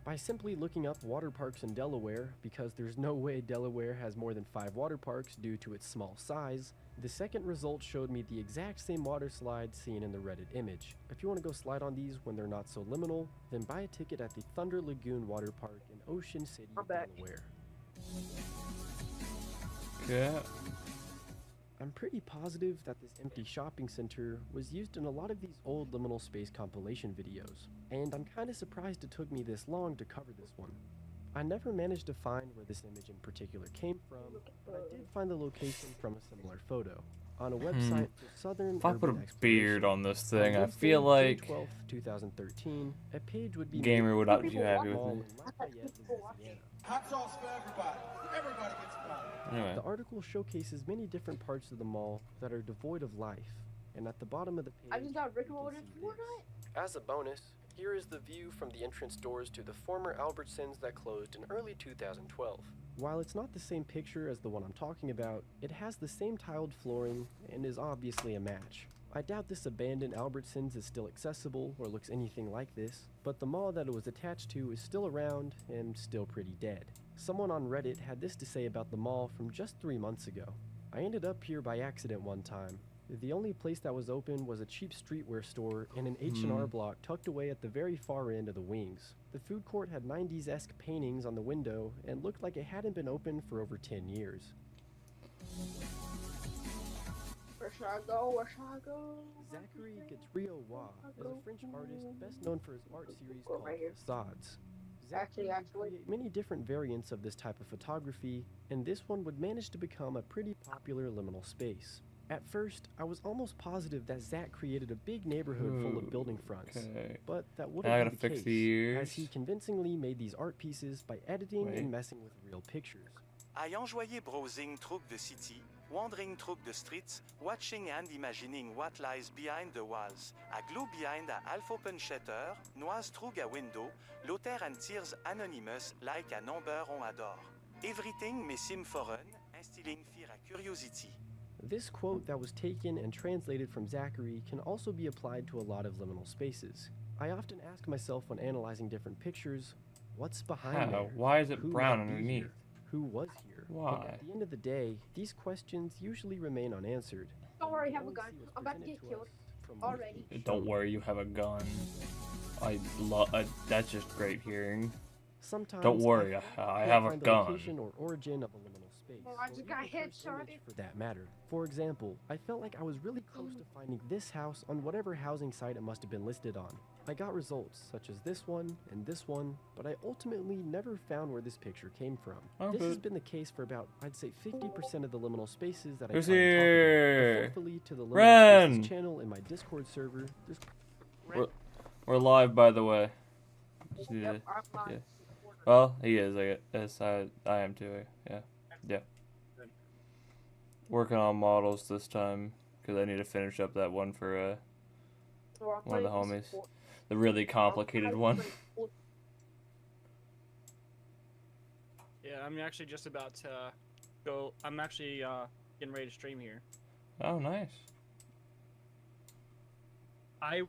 S8: By simply looking up water parks in Delaware, because there's no way Delaware has more than 5 water parks due to its small size, the second result showed me the exact same water slide seen in the Reddit image. If you want to go slide on these when they're not so liminal, then buy a ticket at the Thunder Lagoon Water Park in Ocean City, Delaware.
S1: Okay.
S8: I'm pretty positive that this empty shopping center was used in a lot of these old liminal space compilation videos, and I'm kinda surprised it took me this long to cover this one. I never managed to find where this image in particular came from, but I did find the location from a similar photo. On a website for Southern
S1: If I put
S8: Urban
S1: a beard
S8: Exploration.
S1: on this thing,
S8: On
S1: I feel
S8: Wednesday,
S1: like
S8: June 12th, 2013, a page would be
S1: Gamer would not be
S8: made
S1: happy with
S8: mall
S1: me.
S8: in Lafayette, Louisiana.
S9: Hot sauce for everybody. Everybody gets fun.
S1: Anyway,
S8: The article showcases many different parts of the mall that are devoid of life, and at the bottom of the page,
S5: I just got
S8: you
S5: Rick
S8: can
S5: Rolled
S8: see
S5: in
S8: this.
S5: Fortnite.
S2: As a bonus, here is the view from the entrance doors to the former Albertsons that closed in early 2012.
S8: While it's not the same picture as the one I'm talking about, it has the same tiled flooring and is obviously a match. I doubt this abandoned Albertsons is still accessible or looks anything like this, but the mall that it was attached to is still around and still pretty dead. Someone on Reddit had this to say about the mall from just 3 months ago. "I ended up here by accident one time. The only place that was open was a cheap streetwear store in an H&R Block tucked away at the very far end of the wings. The food court had 90s-esque paintings on the window and looked like it hadn't been open for over 10 years.
S5: Where should I go? Where should I go?
S8: Zachary Gatriowa is a French artist best known for his art series
S5: Go
S8: called
S5: right here.
S8: Facades.
S5: Actually,
S8: Zachary would create many different variants of this type of photography, and this one would manage to become a pretty popular liminal space. At first, I was almost positive that Zach created a big neighborhood full of building fronts,
S1: okay.
S8: but that
S1: Now I
S8: wouldn't
S1: gotta
S8: be the
S1: fix
S8: case,
S1: the ears.
S8: as he convincingly made these art pieces by editing
S1: Wait.
S8: and messing with real pictures.
S10: I enjoyé browsing through the city, wandering through the streets, watching and imagining what lies behind the walls. A glue behind a half-open shutter, noise through a window, l'auteur and tears anonymous like a number on a door. Everything me seem foreign, instilling fear and curiosity.
S8: This quote that was taken and translated from Zachary can also be applied to a lot of liminal spaces. I often ask myself when analyzing different pictures, what's behind
S1: How?
S8: there?
S1: Why is it
S8: Who
S1: brown
S8: might be
S1: underneath?
S8: here? Who was here? And
S1: Why?
S8: at the end of the day, these questions usually remain unanswered.
S5: Don't worry,
S8: We
S5: have a
S8: only
S5: gun.
S8: see what's
S5: I'm about to
S8: presented
S5: get killed.
S8: us from what is
S5: Already.
S8: being
S1: Don't
S8: shown.
S1: worry, you have a gun. I love. That's just great hearing.
S8: Sometimes
S1: Don't worry, I
S8: can't
S1: have a
S8: find the
S1: gun.
S8: location or origin of a liminal space.
S5: Oh, I
S8: or
S5: just got
S8: even the first
S5: headshotted.
S8: image for that matter. For example, I felt like I was really close to finding this house on whatever housing site it must have been listed on. I got results such as this one and this one, but I ultimately never found where this picture came from. This has been the case for about, I'd say, 50% of the liminal spaces that I
S1: Who's
S8: try and talk about.
S1: here?
S8: But thankfully, to the liminal
S1: Ren!
S8: spaces channel in my Discord server, there's
S1: We're live, by the way. Yeah.
S5: Yep, I'm live.
S1: Yeah. Well, he is. I guess I am too. Yeah. Yeah. Working on models this time because I need to finish up that one for
S5: So I'm
S1: one of the
S5: playing
S1: homies.
S5: support.
S1: The really complicated one.
S11: Yeah, I'm actually just about to go. I'm actually getting ready to stream here.
S1: Oh, nice.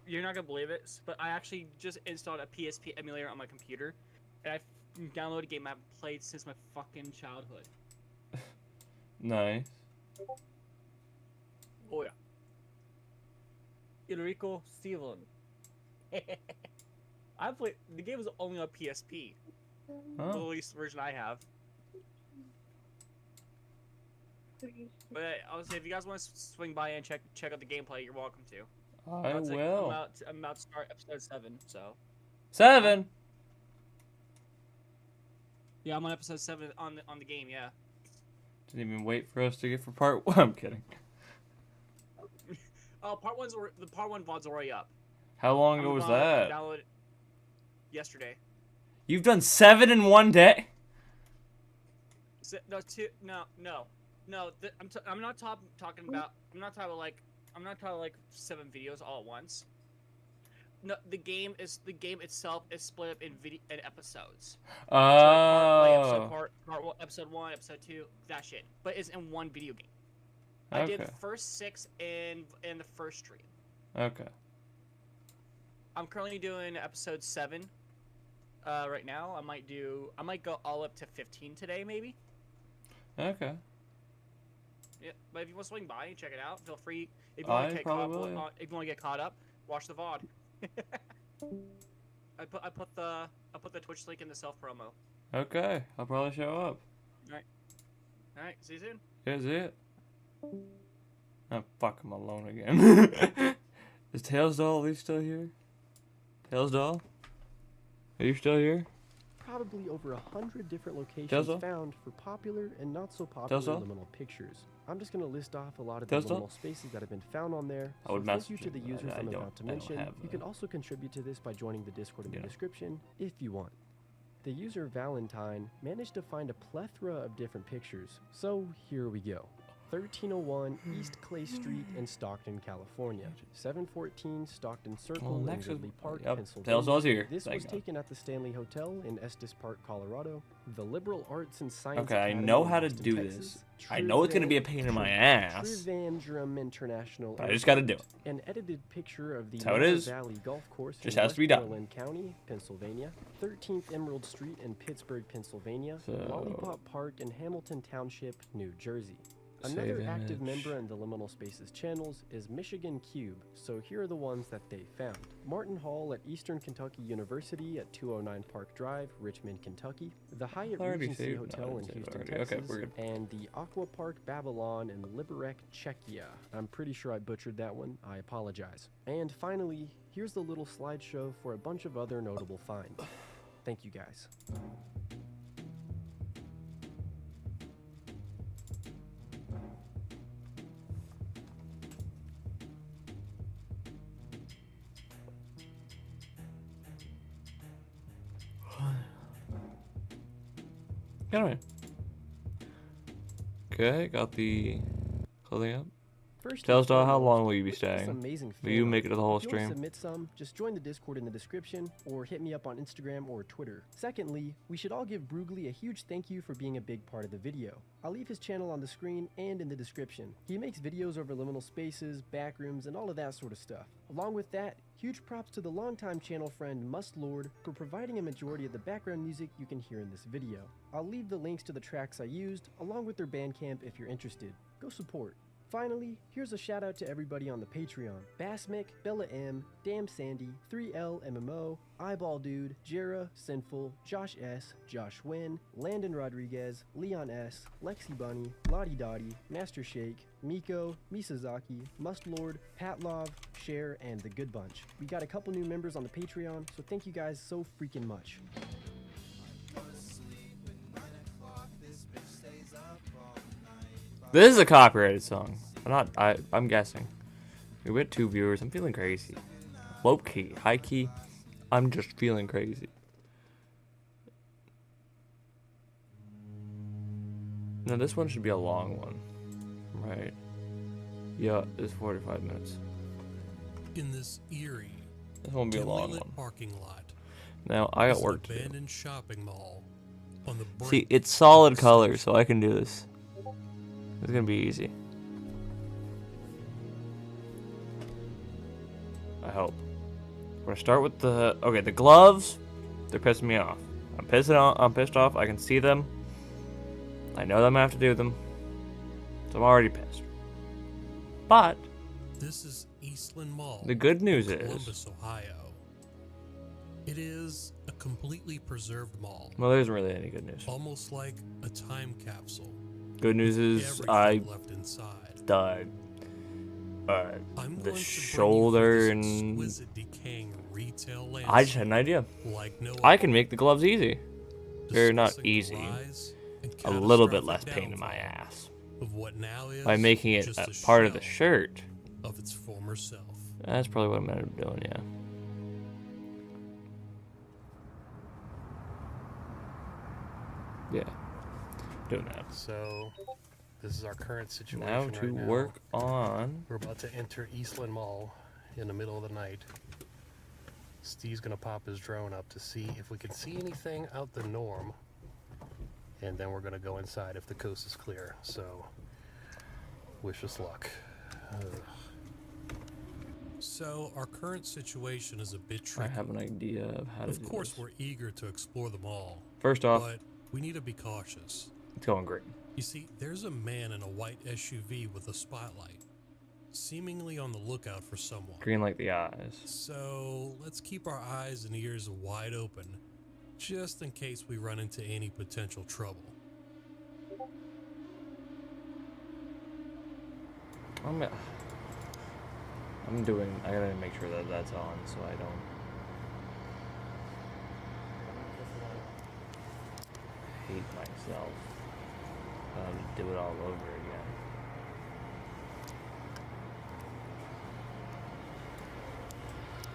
S11: You're not gonna believe it, but I actually just installed a PSP emulator on my computer, and I downloaded a game I haven't played since my fucking childhood.
S1: Nice.
S11: Oh yeah. Enrico Steven. I played. The game was only on PSP.
S1: Huh?
S11: The least version I have. But I would say if you guys want to swing by and check out the gameplay, you're welcome to.
S1: I
S11: I'm
S1: will.
S11: about to start episode 7, so.
S1: 7.
S11: Yeah, I'm on episode 7 on the game. Yeah.
S1: Didn't even wait for us to get for part 1. I'm kidding.
S11: Oh, part 1 VOD's already up.
S1: How long ago was that?
S11: Download it yesterday.
S1: You've done 7 in one day?
S11: No. I'm not talking about like 7 videos all at once. No, the game itself is split up in episodes.
S1: Oh.
S11: Episode 1, episode 2, that shit. But it's in one video game. I did the first 6 in the first stream.
S1: Okay.
S11: I'm currently doing episode 7 right now. I might go all up to 15 today, maybe.
S1: Okay.
S11: Yeah, but if you want to swing by and check it out, feel free. If you want to get caught up, watch the VOD. I put the Twitch link in the self promo.
S1: Okay, I'll probably show up.
S11: All right. See you soon.
S1: Here's it. Oh fuck! I'm alone again. Is Tails Doll at least still here? Tails Doll, are you still here?
S8: Probably over 100 different locations found for popular and not so popular liminal pictures. I'm just going to list off a lot of the liminal spaces that have been found on there. So thank you to the users I'm about to mention. You can also contribute to this by joining the Discord in the description if you want. The user Valentine managed to find a plethora of different pictures, so here we go. 1301 East Clay Street in Stockton, California. 714 Stockton Circle in Ridley Park, Pennsylvania. This was taken at the Stanley Hotel in Estes Park, Colorado. The Liberal Arts and Science
S1: Academy I know how to do this. I know it's going to be a pain in my ass.
S8: Trivandrum International.
S1: But I just got to do it.
S8: An edited picture of the
S1: Valley
S8: Golf Course
S1: just
S8: in
S1: has to be done.
S8: Westmoreland County, Pennsylvania. 13th Emerald Street in Pittsburgh, Pennsylvania. Lollipop Park in Hamilton Township, New Jersey. Another active member in the Liminal Spaces channels is Michigan Cube, so here are the ones that they found. Martin Hall at Eastern Kentucky University at 209 Park Drive, Richmond, Kentucky. The Hyatt Regency Hotel in Houston, Texas. And the Aqua Park Babylon in Liberec, Czechia. I'm pretty sure I butchered that one. I apologize. And finally, here's the little slideshow for a bunch of other notable finds. Thank you guys.
S1: Anyway. Okay, got the clothing up. Tails Doll, how long will you be staying? Will you make it to the whole stream?
S8: Submit some, just join the Discord in the description, or hit me up on Instagram or Twitter. Secondly, we should all give Brugly a huge thank you for being a big part of the video. I'll leave his channel on the screen and in the description. He makes videos over liminal spaces, backrooms, and all of that sort of stuff. Along with that, huge props to the longtime channel friend Mustlord for providing a majority of the background music you can hear in this video. I'll leave the links to the tracks I used, along with their Bandcamp if you're interested. Go support. Finally, here's a shout out to everybody on the Patreon. Bassmick, Bella M, Damn Sandy, 3L MMO, Eyeball Dude, Jera, Sinful, Josh S, Josh Wynn, Landon Rodriguez, Leon S, Lexi Bunny, Lottie Dottie, Master Shake, Miko, Misazaki, Mustlord, Patlov, Cher, and The Good Bunch. We got a couple new members on the Patreon, so thank you guys so freaking much.
S1: This is a copyrighted song. I'm guessing. We went 2 viewers. I'm feeling crazy. Low key, high key. I'm just feeling crazy. Now this one should be a long one, right? Yeah, it's 45 minutes.
S12: In this eerie,
S1: this won't be a long one.
S12: Parking lot.
S1: Now I got work to do.
S12: Abandoned shopping mall. On the
S1: see, it's solid color, so I can do this. It's gonna be easy. I hope. We're gonna start with the the gloves. They're pissing me off. I'm pissed off. I can see them. I know that I'm gonna have to do them. So I'm already pissed. But
S12: this is Eastland Mall.
S1: The good news
S12: Columbus,
S1: is
S12: Ohio. It is a completely preserved mall.
S1: Well, there isn't really any good news.
S12: Almost like a time capsule.
S1: Good news is I died. The shoulder and I just had an idea. I can make the gloves easy. They're not easy. A little bit less pain in my ass. By making it a part of the shirt.
S12: Of its former self.
S1: That's probably what I'm gonna be doing, yeah. Yeah. Doing that.
S12: So, this is our current situation.
S1: Now to work on.
S12: We're about to enter Eastland Mall in the middle of the night. Steve's gonna pop his drone up to see if we can see anything out the norm. And then we're gonna go inside if the coast is clear. So, wish us luck. So, our current situation is a bit tricky.
S1: I have an idea of how to do
S12: Of course,
S1: this.
S12: we're eager to explore them all.
S1: First off,
S12: but we need to be cautious.
S1: it's going green.
S12: You see, there's a man in a white SUV with a spotlight, seemingly on the lookout for someone.
S1: Green like the eyes.
S12: So let's keep our eyes and ears wide open, just in case we run into any potential trouble.
S1: I gotta make sure that that's on so I don't. Hate myself. I'll do it all over again.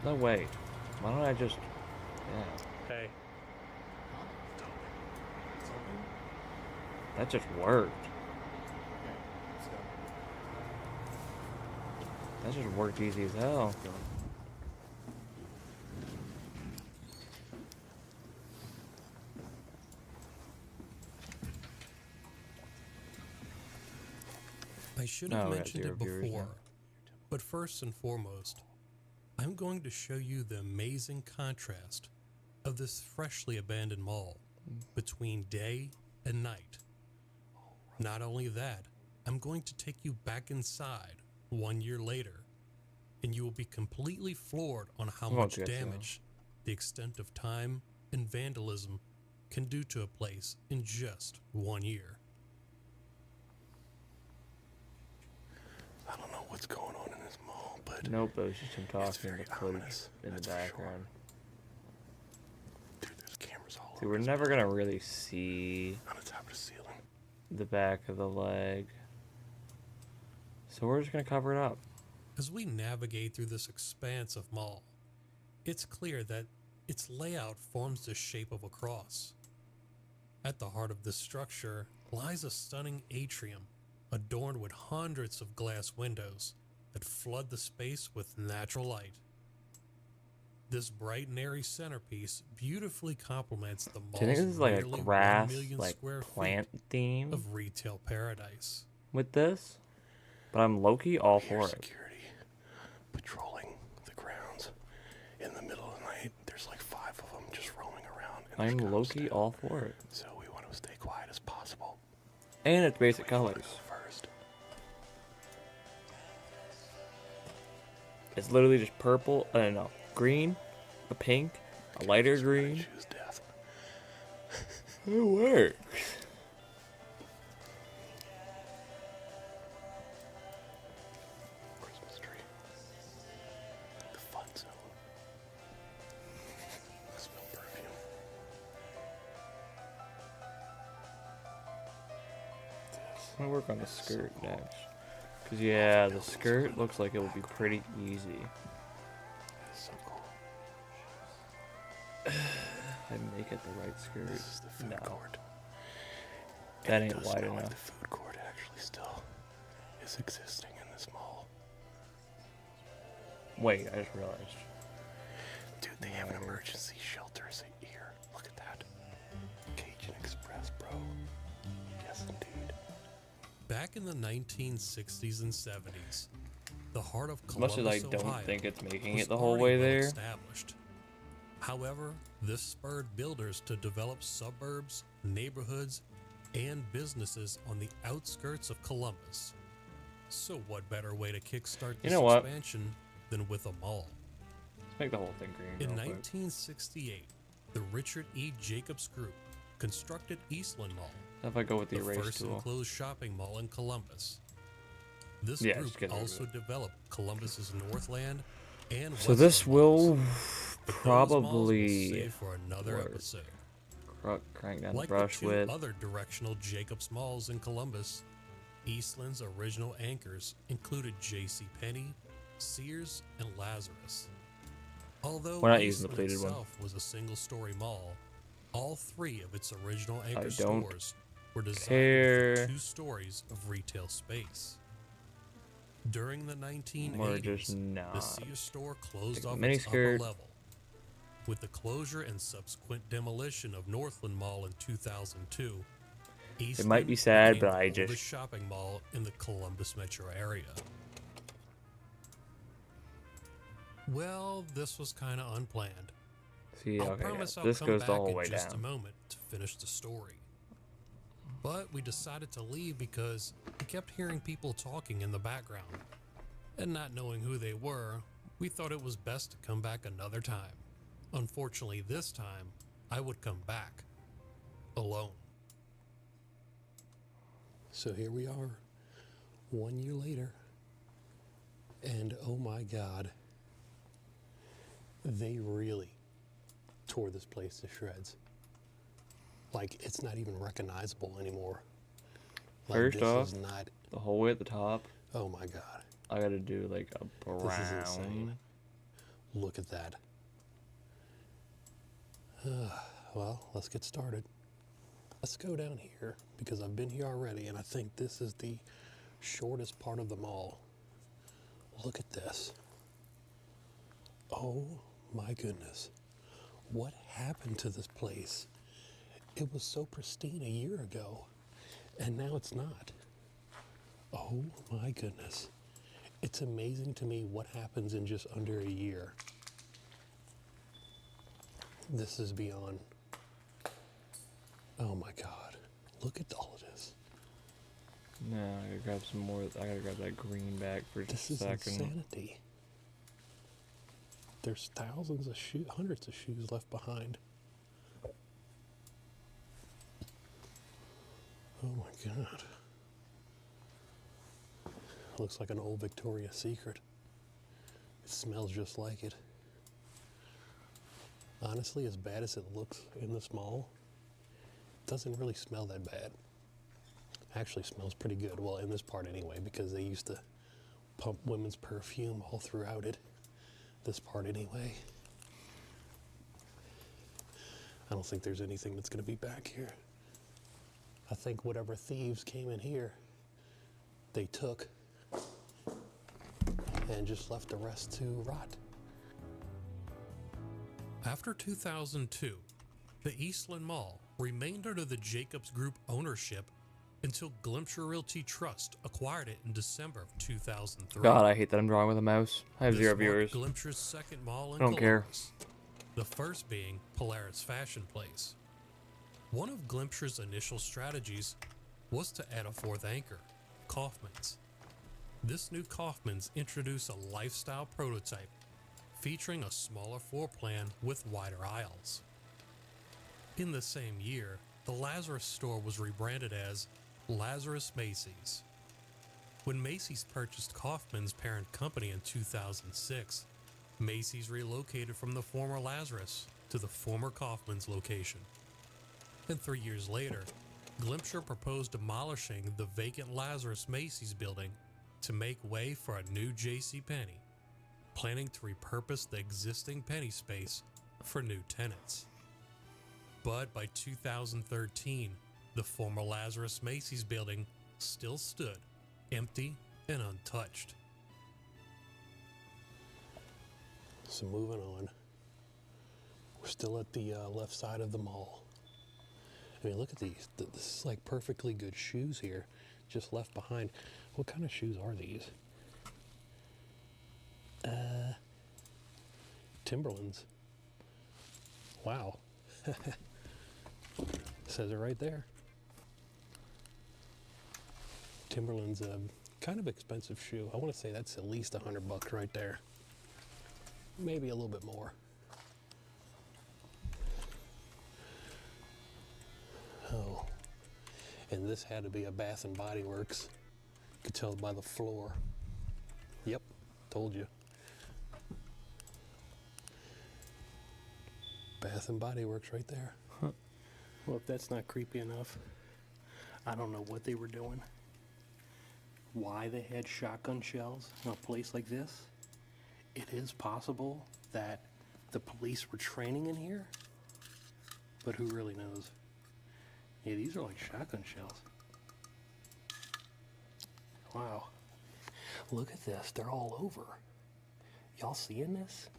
S1: No way. Why don't I just... Yeah.
S12: Hey.
S1: That just worked. That just worked easy as hell.
S12: I should have
S1: No, we got
S12: mentioned
S1: 0
S12: it
S1: viewers now.
S12: before, but first and foremost, I'm going to show you the amazing contrast of this freshly abandoned mall between day and night. Not only that, I'm going to take you back inside 1 year later, and you will be completely floored on how
S1: I won't
S12: much
S1: get you.
S12: damage the extent of time and vandalism can do to a place in just 1 year.
S13: I don't know what's going on in this mall, but
S1: Nope, it was just him talking
S13: very
S1: with footage
S13: ominous,
S1: in the
S13: that's for sure.
S1: background.
S13: Dude, there's cameras all
S1: See,
S13: over
S1: we're
S13: this
S1: never
S13: building.
S1: gonna really see
S13: On the top of the ceiling.
S1: the back of the leg. So we're just gonna cover it up.
S12: As we navigate through this expansive mall, it's clear that its layout forms the shape of a cross. At the heart of this structure lies a stunning atrium adorned with hundreds of glass windows that flood the space with natural light. This bright and airy centerpiece beautifully complements the
S1: Do you think this
S12: mall's
S1: is like a
S12: nearly 1
S1: grass,
S12: million
S1: like
S12: square
S1: plant
S12: feet
S1: theme
S12: of retail paradise.
S1: with this? But I'm low-key all for it.
S13: Security patrolling the grounds in the middle of the night. There's like 5 of them just roaming around. And
S1: I'm
S13: there's
S1: low-key
S13: cops
S1: all
S13: too.
S1: for it.
S13: So we want to stay quiet as possible.
S1: And it's basic colors.
S13: First.
S1: It's literally just purple, no, green, a pink, a lighter green.
S13: Choose death.
S1: It works.
S13: Christmas tree. The fun zone. I smell perfume.
S1: I'm gonna work on the skirt next. Cause yeah, the skirt looks like it would be pretty easy.
S13: It's so cool.
S1: If I make it the right skirt.
S13: This is the food
S1: No.
S13: court.
S1: That
S13: And it
S1: ain't
S13: does
S1: wide
S13: smell like
S1: enough.
S13: the food court actually still is existing in this mall.
S1: Wait, I just realized.
S13: Dude, they have an emergency shelter here. Look at that. Cajun Express, bro. Yes, indeed.
S12: Back in the 1960s and 70s, the heart of
S1: As much
S12: Columbus,
S1: as I don't
S12: Ohio,
S1: think it's making
S12: was
S1: it the whole
S12: already
S1: way
S12: well
S1: there.
S12: established. However, this spurred builders to develop suburbs, neighborhoods, and businesses on the outskirts of Columbus. So what better way to kickstart
S1: You
S12: this
S1: know what?
S12: expansion than with a mall?
S1: Let's make the whole thing green.
S12: In
S1: real quick.
S12: 1968, the Richard E. Jacobs Group constructed Eastland Mall,
S1: If I go with the erase
S12: first
S1: tool.
S12: enclosed shopping mall in Columbus. This
S1: Yeah, just
S12: group
S1: get rid of
S12: also developed Columbus's Northland and
S1: So this
S12: Westland
S1: will
S12: malls. But those malls we'll
S1: probably
S12: save for another
S1: work.
S12: episode.
S1: Crank down
S12: Like
S1: the brush
S12: the two
S1: with.
S12: other directional Jacobs malls in Columbus, Eastland's original anchors included J.C. Penney, Sears, and Lazarus. Although
S1: We're not using the
S12: Eastland
S1: pleated one.
S12: itself was a single-story mall, all 3 of its original anchor
S1: don't
S12: stores were designed
S1: care.
S12: with 2 stories of retail space. During the 1980s,
S1: We're just
S12: the
S1: not.
S12: Sears store closed
S1: Take
S12: off
S1: the
S12: its upper
S1: miniskirt.
S12: level, With the closure and subsequent demolition of Northland Mall in 2002,
S1: It might be sad,
S12: became
S1: but
S12: the
S1: I
S12: oldest
S1: just
S12: shopping mall in the Columbus metro area. Well, this was kind of unplanned.
S1: see.
S12: I'll
S1: Okay,
S12: promise
S1: yeah.
S12: I'll
S1: This
S12: come
S1: goes
S12: back
S1: the whole
S12: in
S1: way
S12: just a
S1: down.
S12: moment to finish the story. But we decided to leave because we kept hearing people talking in the background. And not knowing who they were, we thought it was best to come back another time. Unfortunately, this time, I would come back alone.
S13: So here we are, 1 year later, and oh my God, they really tore this place to shreds. Like, it's not even recognizable anymore. Like,
S1: First
S13: this
S1: off,
S13: is not,
S1: the whole way at the top,
S13: oh my God,
S1: I gotta do like a
S13: this is
S1: brown.
S13: insane. Look at that. Well, let's get started. Let's go down here because I've been here already and I think this is the shortest part of the mall. Look at this. Oh my goodness. What happened to this place? It was so pristine a year ago and now it's not. Oh my goodness. It's amazing to me what happens in just under a year. This is beyond. Oh my God. Look at all of this.
S1: No, I gotta grab some more. I gotta grab that green back for just
S13: This
S1: a
S13: is
S1: second.
S13: insanity. There's thousands of shoes, hundreds of shoes left behind. Oh my God. Looks like an old Victoria's Secret. It smells just like it. Honestly, as bad as it looks in this mall, it doesn't really smell that bad. Actually smells pretty good. Well, in this part anyway, because they used to pump women's perfume all throughout it. This part anyway. I don't think there's anything that's going to be back here. I think whatever thieves came in here, they took and just left the rest to rot.
S12: After 2002, the Eastland Mall remained under the Jacobs Group ownership until Glimpsher Realty Trust acquired it in December of 2003.
S1: God, I hate that I'm drawing with a mouse. I have
S12: This
S1: zero
S12: marked
S1: viewers.
S12: Glimpsher's second mall in
S1: I don't care.
S12: Columbus, the first being Polaris Fashion Place. One of Glimpsher's initial strategies was to add a fourth anchor, Kaufman's. This new Kaufman's introduced a lifestyle prototype featuring a smaller floor plan with wider aisles. In the same year, the Lazarus store was rebranded as Lazarus Macy's. When Macy's purchased Kaufman's parent company in 2006, Macy's relocated from the former Lazarus to the former Kaufman's location. And 3 years later, Glimpsher proposed demolishing the vacant Lazarus Macy's building to make way for a new JCPenney, planning to repurpose the existing Penny space for new tenants. But by 2013, the former Lazarus Macy's building still stood empty and untouched.
S13: So moving on, we're still at the left side of the mall. I mean, look at these. This is like perfectly good shoes here, just left behind. What kind of shoes are these? Timberlands. Wow. Says it right there. Timberland's a kind of expensive shoe. I want to say that's at least $100 right there. Maybe a little bit more. Oh, and this had to be a Bath and Body Works. You could tell by the floor. Yep, told you. Bath and Body Works right there.
S1: Huh.
S13: Well, if that's not creepy enough, I don't know what they were doing. Why they had shotgun shells in a place like this. It is possible that the police were training in here, but who really knows? Yeah, these are like shotgun shells. Wow. Look at this. They're all over. Y'all seeing this?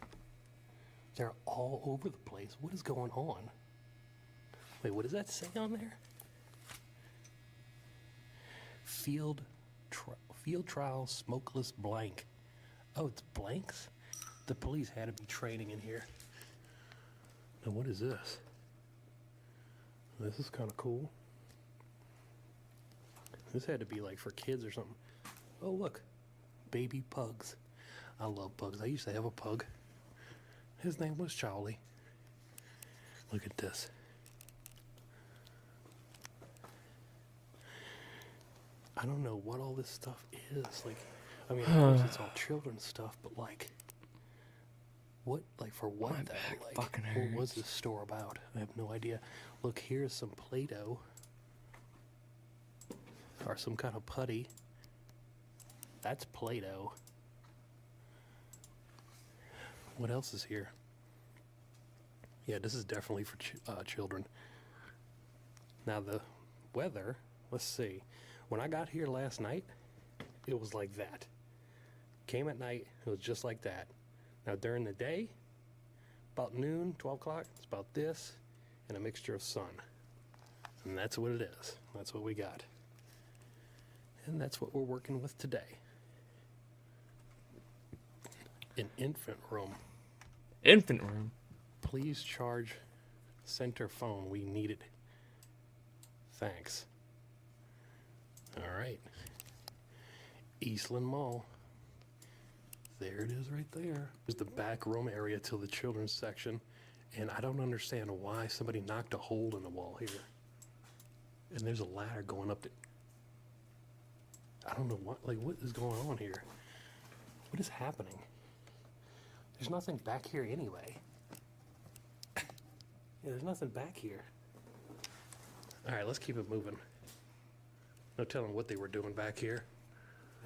S13: They're all over the place. What is going on? Wait, what does that say on there? Field trial smokeless blank. Oh, it's blanks? The police had to be training in here. Now, what is this? This is kind of cool. This had to be like for kids or something. Oh, look. Baby pugs. I love pugs. I used to have a pug. His name was Charlie. Look at this. I don't know what all this stuff is. Like, I mean, of course it's all children's stuff, but like, what, like for what though? Like, what was this store about? I have no idea. Look, here's some Play-Doh. Or some kind of putty. That's Play-Doh. What else is here? Yeah, this is definitely for children. Now the weather, let's see. When I got here last night, it was like that. Came at night, it was just like that. Now during the day, about noon, 12 o'clock, it's about this and a mixture of sun. And that's what it is. That's what we got. And that's what we're working with today. An infant room.
S1: Infant room?
S13: Please charge center phone. We need it. Thanks. All right. Eastland Mall. There it is right there. There's the back room area to the children's section. And I don't understand why somebody knocked a hole in the wall here. And there's a ladder going up to... I don't know what is going on here? What is happening? There's nothing back here anyway. Yeah, there's nothing back here. All right, let's keep it moving. No telling what they were doing back here.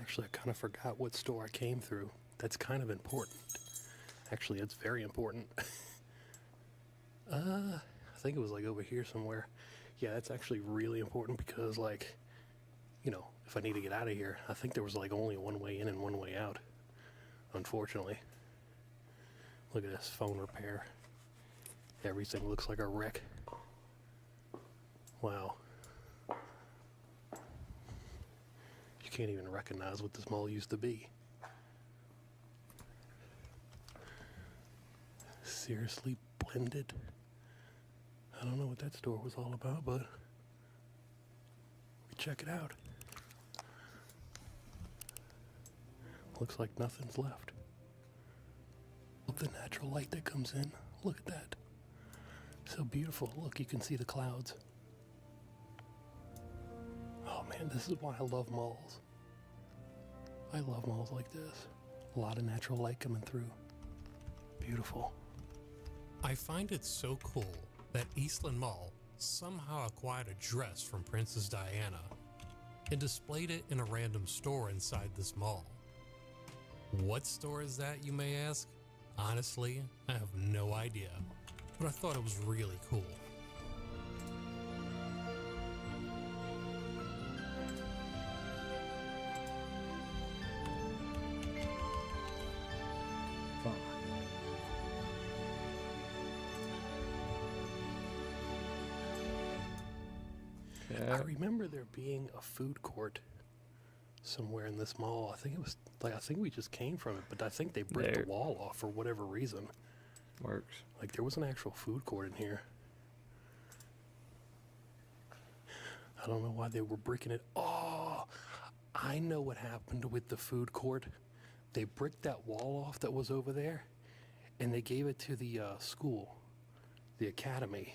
S13: Actually, I kind of forgot what store I came through. That's kind of important. Actually, it's very important. I think it was like over here somewhere. Yeah, that's actually really important because, like, you know, if I need to get out of here, I think there was like only one way in and one way out, unfortunately. Look at this phone repair. Everything looks like a wreck. Wow. You can't even recognize what this mall used to be. Seriously blended. I don't know what that store was all about, but we check it out. Looks like nothing's left. Look at the natural light that comes in. Look at that. So beautiful. Look, you can see the clouds. Oh man, this is why I love malls. I love malls like this. A lot of natural light coming through. Beautiful.
S12: I find it so cool that Eastland Mall somehow acquired a dress from Princess Diana and displayed it in a random store inside this mall. What store is that, you may ask? Honestly, I have no idea, but I thought it was really cool.
S13: I remember there being a food court somewhere in this mall. I think it was like, I think we just came from it, but I think they bricked the wall off for whatever reason.
S1: Works.
S13: Like there was an actual food court in here. I don't know why they were bricking it. Oh, I know what happened with the food court. They bricked that wall off that was over there, and they gave it to the school, the academy.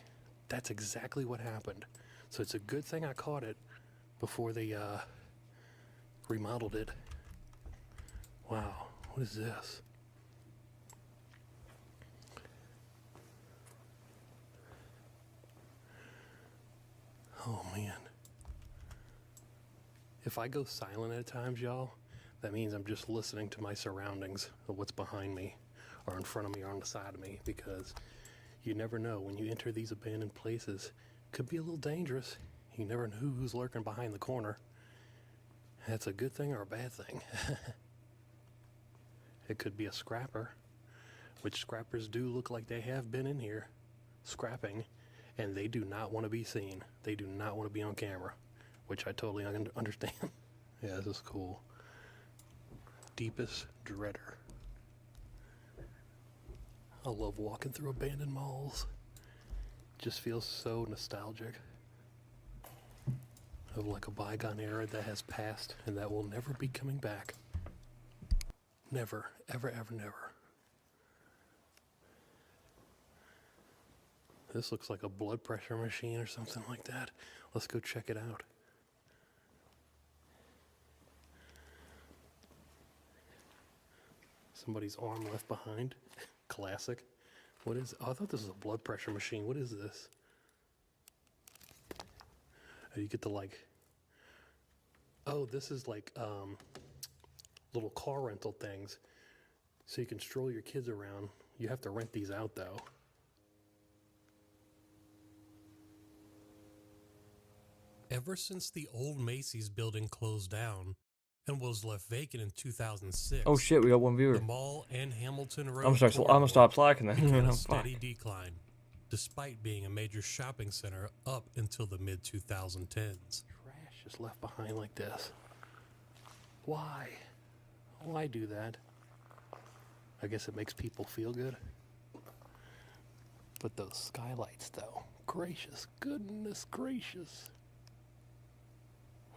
S13: That's exactly what happened. So it's a good thing I caught it before they remodeled it. Wow, what is this? Oh man. If I go silent at times, y'all, that means I'm just listening to my surroundings of what's behind me or in front of me or on the side of me, because you never know when you enter these abandoned places. It could be a little dangerous. You never know who's lurking behind the corner. That's a good thing or a bad thing. It could be a scrapper. which scrappers do look like they have been in here scrapping, and they do not want to be seen. They do not want to be on camera, which I totally understand. Yeah, this is cool. Deepest Dreader. I love walking through abandoned malls. Just feels so nostalgic of like a bygone era that has passed and that will never be coming back. Never, ever, ever, never. This looks like a blood pressure machine or something like that. Let's go check it out. Somebody's arm left behind. Classic. What is... Oh, I thought this was a blood pressure machine. What is this? Oh, you get to like... Oh, this is like little car rental things. So you can stroll your kids around. You have to rent these out, though.
S12: Ever since the old Macy's building closed down and was left vacant in 2006.
S1: Oh shit, we got one viewer.
S12: The mall and Hamilton Road.
S1: I'm gonna stop slacking then.
S12: Began a steady decline, despite being a major shopping center up until the mid-2010s.
S13: Trash is left behind like this. Why? Why do that? I guess it makes people feel good. But those skylights, though. Gracious, goodness gracious.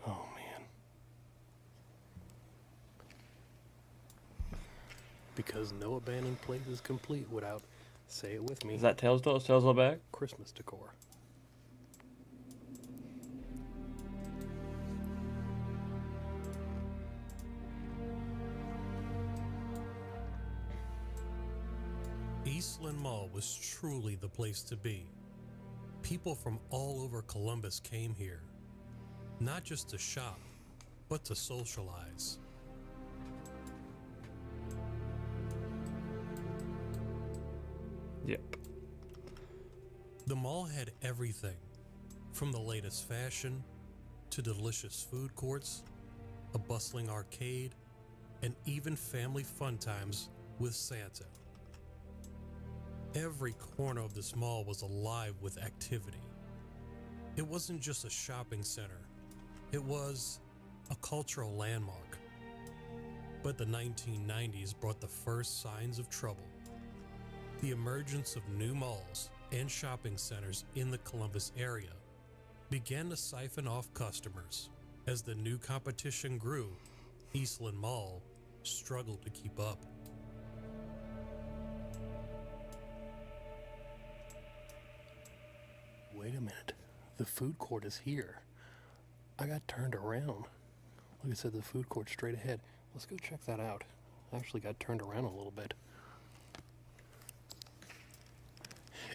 S13: Oh, man. Because no abandoned place is complete without, say it with me.
S1: Is that Tails still? Is Tails still back?
S13: Christmas decor.
S12: Eastland Mall was truly the place to be. People from all over Columbus came here, not just to shop, but to socialize.
S1: Yep.
S12: The mall had everything, from the latest fashion to delicious food courts, a bustling arcade, and even family fun times with Santa. Every corner of this mall was alive with activity. It wasn't just a shopping center, it was a cultural landmark. But the 1990s brought the first signs of trouble. The emergence of new malls and shopping centers in the Columbus area began to siphon off customers. As the new competition grew, Eastland Mall struggled to keep up.
S13: Wait a minute. The food court is here. I got turned around. Like I said, the food court's straight ahead. Let's go check that out. I actually got turned around a little bit.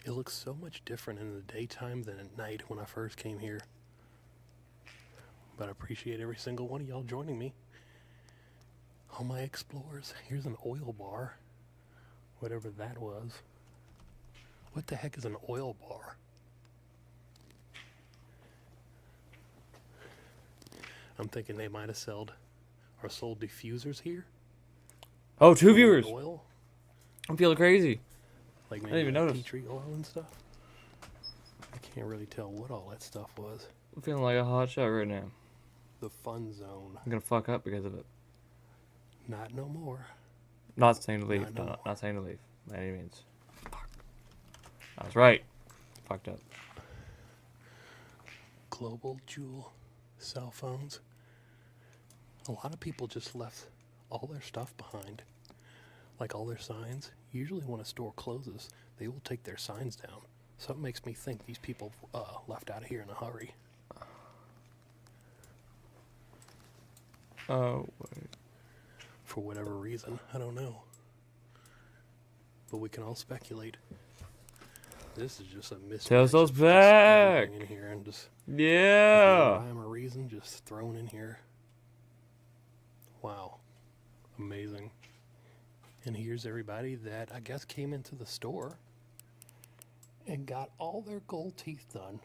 S13: It looks so much different in the daytime than at night when I first came here. But I appreciate every single one of y'all joining me. All my explorers. Here's an oil bar. Whatever that was. What the heck is an oil bar? I'm thinking they might have sold diffusers here.
S1: Oh, 2 viewers.
S13: Oil.
S1: I'm feeling crazy.
S13: Like
S1: I didn't even notice.
S13: Tea tree oil and stuff. I can't really tell what all that stuff was.
S1: I'm feeling like a hot shot right now.
S13: The fun zone.
S1: I'm gonna fuck up because of it.
S13: Not no more.
S1: Not saying to leave.
S13: Not no more.
S1: Not saying to leave. By any means. Fuck. I was right. Fucked up.
S13: Global Jewel cell phones. A lot of people just left all their stuff behind. Like all their signs. Usually when a store closes, they will take their signs down. So it makes me think these people left out of here in a hurry.
S1: Oh, wait.
S13: For whatever reason, I don't know. But we can all speculate. This is just a mismatch.
S1: Tails
S13: of just
S1: back.
S13: everything in here and just
S1: Yeah.
S13: for no rhyme or reason, just thrown in here. Wow, amazing. And here's everybody that I guess came into the store and got all their gold teeth done.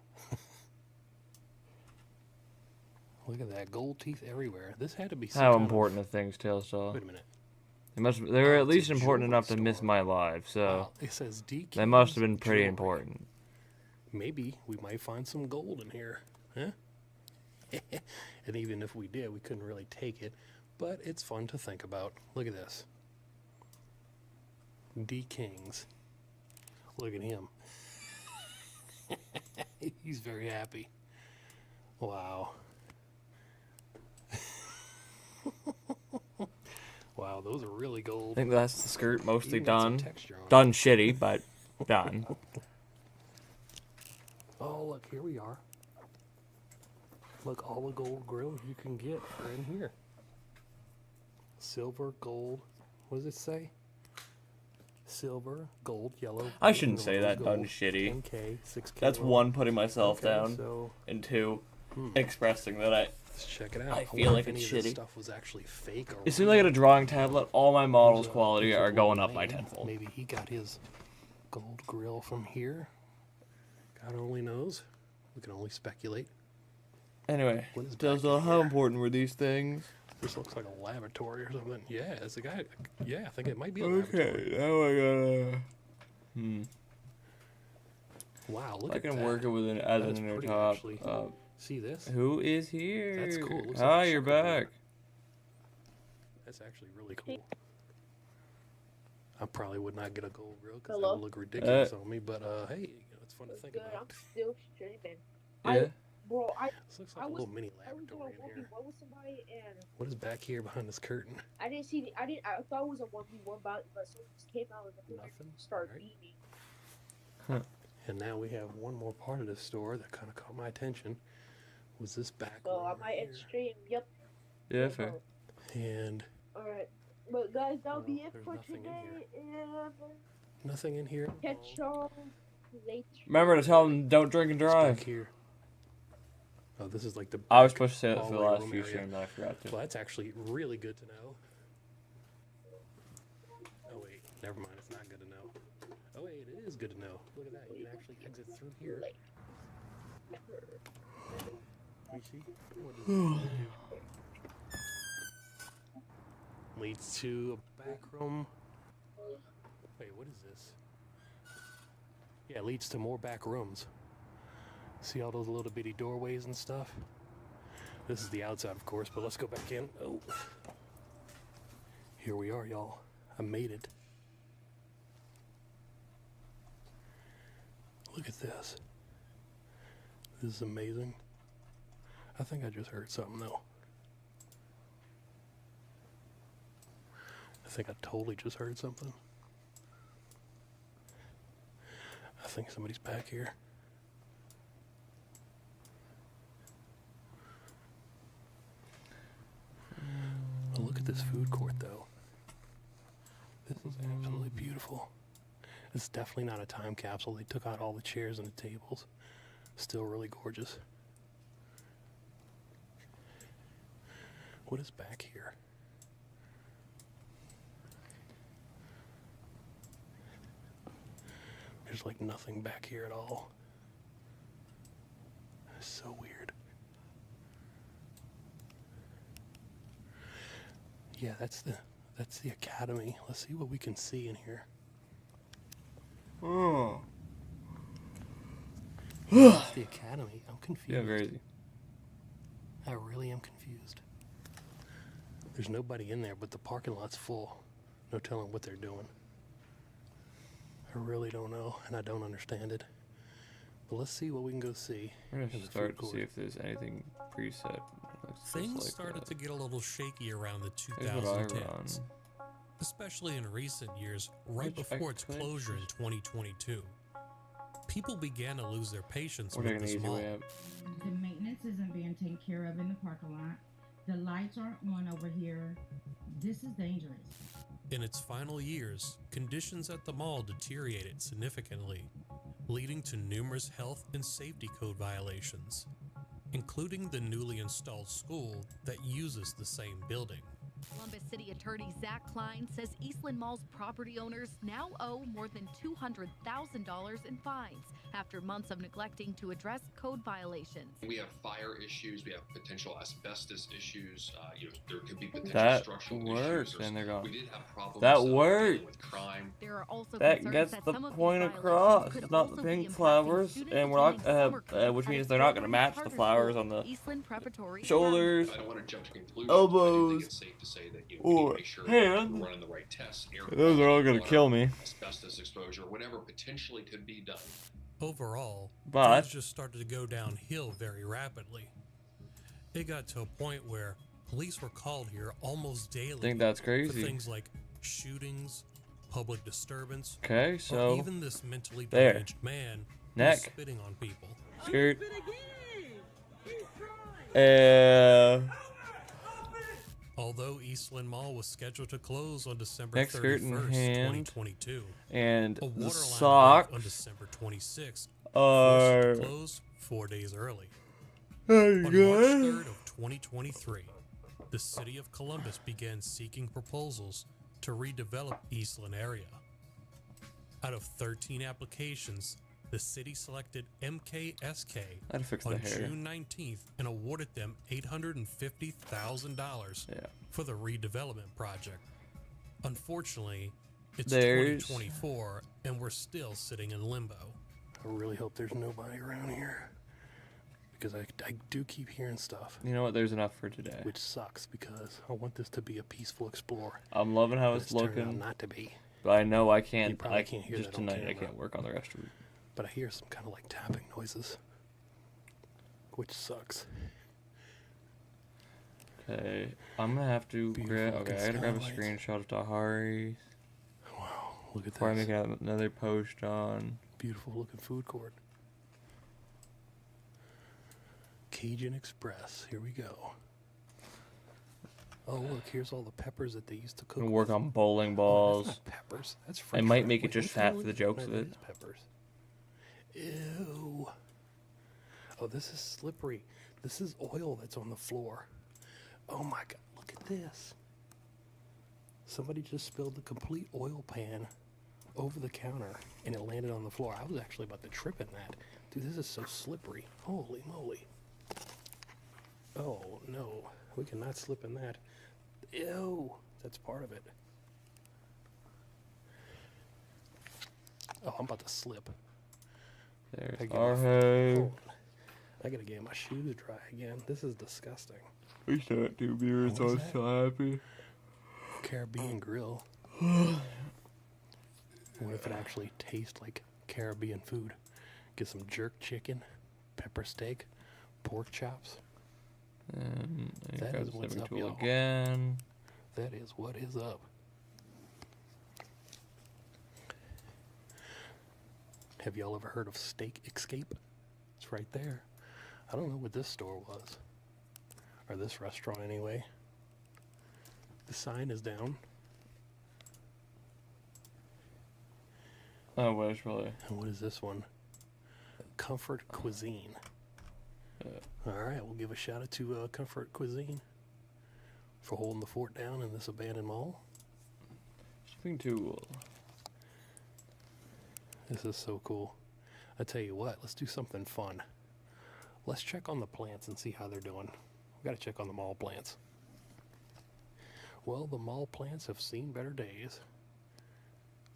S13: Look at that, gold teeth everywhere. This had to be some
S1: How
S13: kind
S1: important are things, Tails saw?
S13: Wait a minute.
S1: They were at least
S13: it's a
S1: important
S13: jewelry
S1: enough to miss
S13: store.
S1: my life, so
S13: Wow, it says D.
S1: they must have
S13: King's
S1: been pretty
S13: Jewelry.
S1: important.
S13: Maybe we might find some gold in here, huh? And even if we did, we couldn't really take it, but it's fun to think about. Look at this. D. King's. Look at him. He's very happy. Wow. Wow, those are really
S1: I
S13: gold.
S1: think that's the skirt mostly
S13: Even got some
S1: done.
S13: texture on it.
S1: Done shitty, but done.
S13: Oh, look, here we are. Look, all the gold grills you can get are in here. Silver, gold. What does it say? Silver, gold, yellow.
S1: I
S13: green,
S1: shouldn't say
S13: rose
S1: that. Done
S13: gold,
S1: shitty.
S13: 10K, 6K.
S1: That's one, putting myself
S13: Okay,
S1: down,
S13: so
S1: and two, expressing that
S13: let's check it out.
S1: I
S13: wonder
S1: feel like
S13: if
S1: it's
S13: any of this
S1: shitty.
S13: stuff was actually fake or
S1: As soon as I get a drawing tablet, all my models'
S13: Who's,
S1: quality
S13: who's
S1: are
S13: old
S1: going up by
S13: man?
S1: tenfold.
S13: Maybe he got his gold grill from here. God only knows. We can only speculate.
S1: Anyway,
S13: What is
S1: so
S13: back
S1: how
S13: here?
S1: important were these things?
S13: This looks like a lavatory or something. Yeah, it's a guy. Yeah, I think it might be a lavatory.
S1: Okay, now I gotta.
S13: Wow, look
S1: I
S13: at
S1: can
S13: that.
S1: work it with an as
S13: That is
S1: an inner
S13: pretty,
S1: top.
S13: actually. See this?
S1: Who is here?
S13: That's cool. Looks
S1: Hi,
S13: like a
S1: you're
S13: checkerboard.
S1: back.
S13: That's actually really cool. I probably would not get a gold grill because that
S5: Hello?
S13: would look ridiculous on me. But hey, it's fun to think
S5: Good,
S13: about.
S5: I'm still streaming.
S1: Yeah.
S5: Bro,
S13: This looks
S5: I
S13: like a
S5: was,
S13: little mini
S5: I was in a
S13: laboratory in here.
S5: 1v1 with somebody and
S13: What is back here behind this curtain?
S5: I didn't see I thought it was a 1v1 bout, but someone just came out and the
S13: Nothing?
S5: started
S13: Alright.
S5: beaming.
S13: And now we have one more part of this store that kind of caught my attention. Was this back
S5: So I
S13: room
S5: might
S13: right
S5: end
S13: here.
S5: stream. Yep.
S1: Yeah, fair.
S13: And
S5: Alright. But guys, that'll be it
S13: there's
S5: for
S13: nothing in
S5: today. And
S13: nothing in here.
S5: catch y'all later.
S1: Remember to tell them don't drink and
S13: What's
S1: drive.
S13: back here. Oh, this is like the.
S1: I was
S13: back
S1: supposed to say that for the
S13: hallway
S1: last
S13: room
S1: few
S13: area.
S1: streams, and I forgot to.
S13: Well, that's actually really good to know. Oh wait, never mind. It's not good to know. Oh wait, it is good to know. Look at that. You can actually exit through here. We see. What does it do? Leads to a back room. Wait, what is this? Yeah, it leads to more back rooms. See all those little bitty doorways and stuff? This is the outside, of course, but let's go back in. Oh. Here we are, y'all. I made it. Look at this. This is amazing. I think I just heard something, though. I think I totally just heard something. I think somebody's back here. Oh, look at this food court, though. This is absolutely beautiful. It's definitely not a time capsule. They took out all the chairs and the tables. Still really gorgeous. What is back here? There's like nothing back here at all. It's so weird. Yeah, that's the academy. Let's see what we can see in here.
S1: Oh.
S13: That's the academy. I'm confused.
S1: Yeah, crazy.
S13: I really am confused. There's nobody in there, but the parking lot's full. No telling what they're doing. I really don't know, and I don't understand it. But let's see what we can go see.
S1: We're
S13: in
S1: gonna
S13: the
S1: start
S13: food
S1: to
S13: court.
S1: see if there's anything preset. that looks just
S12: Things
S1: like
S12: started
S1: that.
S12: to get a little shaky around the
S1: Here's what I
S12: 2010s,
S1: run.
S12: especially in recent years, right
S1: Which
S12: before its
S1: Twitch?
S12: closure in 2022. People began to lose their patience
S1: We're
S12: with
S1: taking
S12: this
S1: an easy
S12: mall.
S1: way up.
S14: The maintenance isn't being taken care of in the parking lot. The lights aren't on over here. This is dangerous.
S12: In its final years, conditions at the mall deteriorated significantly, leading to numerous health and safety code violations, including the newly installed school that uses the same building.
S15: Columbus City Attorney Zach Klein says Eastland Mall's property owners now owe more than $200,000 in fines after months of neglecting to address code violations.
S16: We have fire issues, we have potential asbestos issues, there could be potential
S1: That
S16: structural
S1: works,
S16: issues.
S1: and they're gone.
S16: We did have problems
S1: That
S16: dealing
S1: works.
S16: with crime.
S15: There are also
S1: That
S15: concerns
S1: gets
S15: that
S1: the
S15: some of these
S1: point
S15: violations
S1: across.
S15: could
S1: It's not
S15: also
S1: the
S15: be
S1: pink
S15: impacting
S1: flowers,
S15: students
S1: and we're not,
S15: attending summer camp
S1: which
S15: at
S1: means
S15: a
S1: they're not going to
S15: formerly
S1: match the
S15: charter
S1: flowers
S15: school,
S1: on the
S15: Eastland Preparatory
S1: shoulders,
S16: I don't want to jump to conclusions,
S1: elbows,
S16: but I do think it's safe to say that we need to make sure that
S1: hands.
S16: we're running the right tests. Air
S1: Those are all
S16: quality,
S1: going to kill me.
S16: asbestos exposure, whatever potentially could be done.
S12: Overall,
S1: But
S12: things just started to go downhill very rapidly. It got to a point where police were called here almost daily.
S1: I think that's crazy.
S12: For things like shootings, public disturbance.
S1: Okay, so
S12: or even this mentally
S1: there.
S12: deranged man
S1: Neck.
S12: who's spitting on people.
S1: Skirt.
S12: Although Eastland Mall was scheduled to close on December
S1: Neck, skirt in
S12: 31st,
S1: hand,
S12: 2022,
S1: and
S12: a water
S1: the
S12: line
S1: socks
S12: broke on December 26th,
S1: are.
S12: forced it to close 4 days early.
S1: There
S12: On
S1: you
S12: March
S1: go.
S12: 3rd of 2023, the city of Columbus began seeking proposals to redevelop Eastland area. Out of 13 applications, the city selected MKSK
S1: I'd fix the
S12: on
S1: hair.
S12: June 19th and awarded them $850,000 for the redevelopment project. Unfortunately, it's
S1: There's-
S12: 2024 and we're still sitting in limbo.
S13: I really hope there's nobody around here. Because I do keep hearing stuff.
S1: You know what? There's enough for today.
S13: Which sucks because I want this to be a peaceful explore.
S1: I'm loving how
S13: But
S1: it's
S13: turning out
S1: looking.
S13: not to be.
S1: But I know I can't.
S13: You probably
S1: I
S13: can't hear
S1: just
S13: that on
S1: tonight. I
S13: camera.
S1: can't work on the rest of it.
S13: But I hear some kind of like tapping noises. Which sucks.
S1: Okay, I'm gonna have to grab.
S13: Beautiful
S1: Okay, I gotta grab a
S13: skylights.
S1: screenshot of Tahari
S13: Wow, look at
S1: before I
S13: this.
S1: make another post on.
S13: Beautiful looking food court. Cajun Express. Here we go. Oh, look, here's all the peppers that they used to cook.
S1: And work
S13: with.
S1: on bowling
S13: Oh,
S1: balls.
S13: that's not peppers. That's
S1: I
S13: French
S1: might
S13: fries.
S1: make it
S13: Wait,
S1: just
S13: what's
S1: fat
S13: that?
S1: for the jokes
S13: No,
S1: of
S13: that
S1: it.
S13: is peppers. Ew. Oh, this is slippery. This is oil that's on the floor. Oh my god, look at this. Somebody just spilled the complete oil pan over the counter and it landed on the floor. I was actually about to trip in that. Dude, this is so slippery. Holy moly. Oh no, we cannot slip in that. Ew, that's part of it. Oh, I'm about to slip.
S1: There's
S13: I gotta-
S1: our hay.
S13: hold on. I gotta get my shoes dry again. This is disgusting.
S1: We still got 2 beers,
S13: What
S1: so
S13: was
S1: I'm
S13: that?
S1: so happy.
S13: Caribbean grill. What if it actually tastes like Caribbean food? Get some jerk chicken, pepper steak, pork chops.
S1: And I
S13: That
S1: grab
S13: is
S1: the
S13: what's
S1: saving
S13: up,
S1: tool
S13: y'all.
S1: again.
S13: That is what is up. Have y'all ever heard of Steak Escape? It's right there. I don't know what this store was. Or this restaurant anyway. The sign is down.
S1: Oh, well, it's probably.
S13: And what is this one? Comfort Cuisine. Alright, we'll give a shout out to Comfort Cuisine for holding the fort down in this abandoned mall.
S1: Shipping tool.
S13: This is so cool. I tell you what, let's do something fun. Let's check on the plants and see how they're doing. We gotta check on the mall plants. Well, the mall plants have seen better days.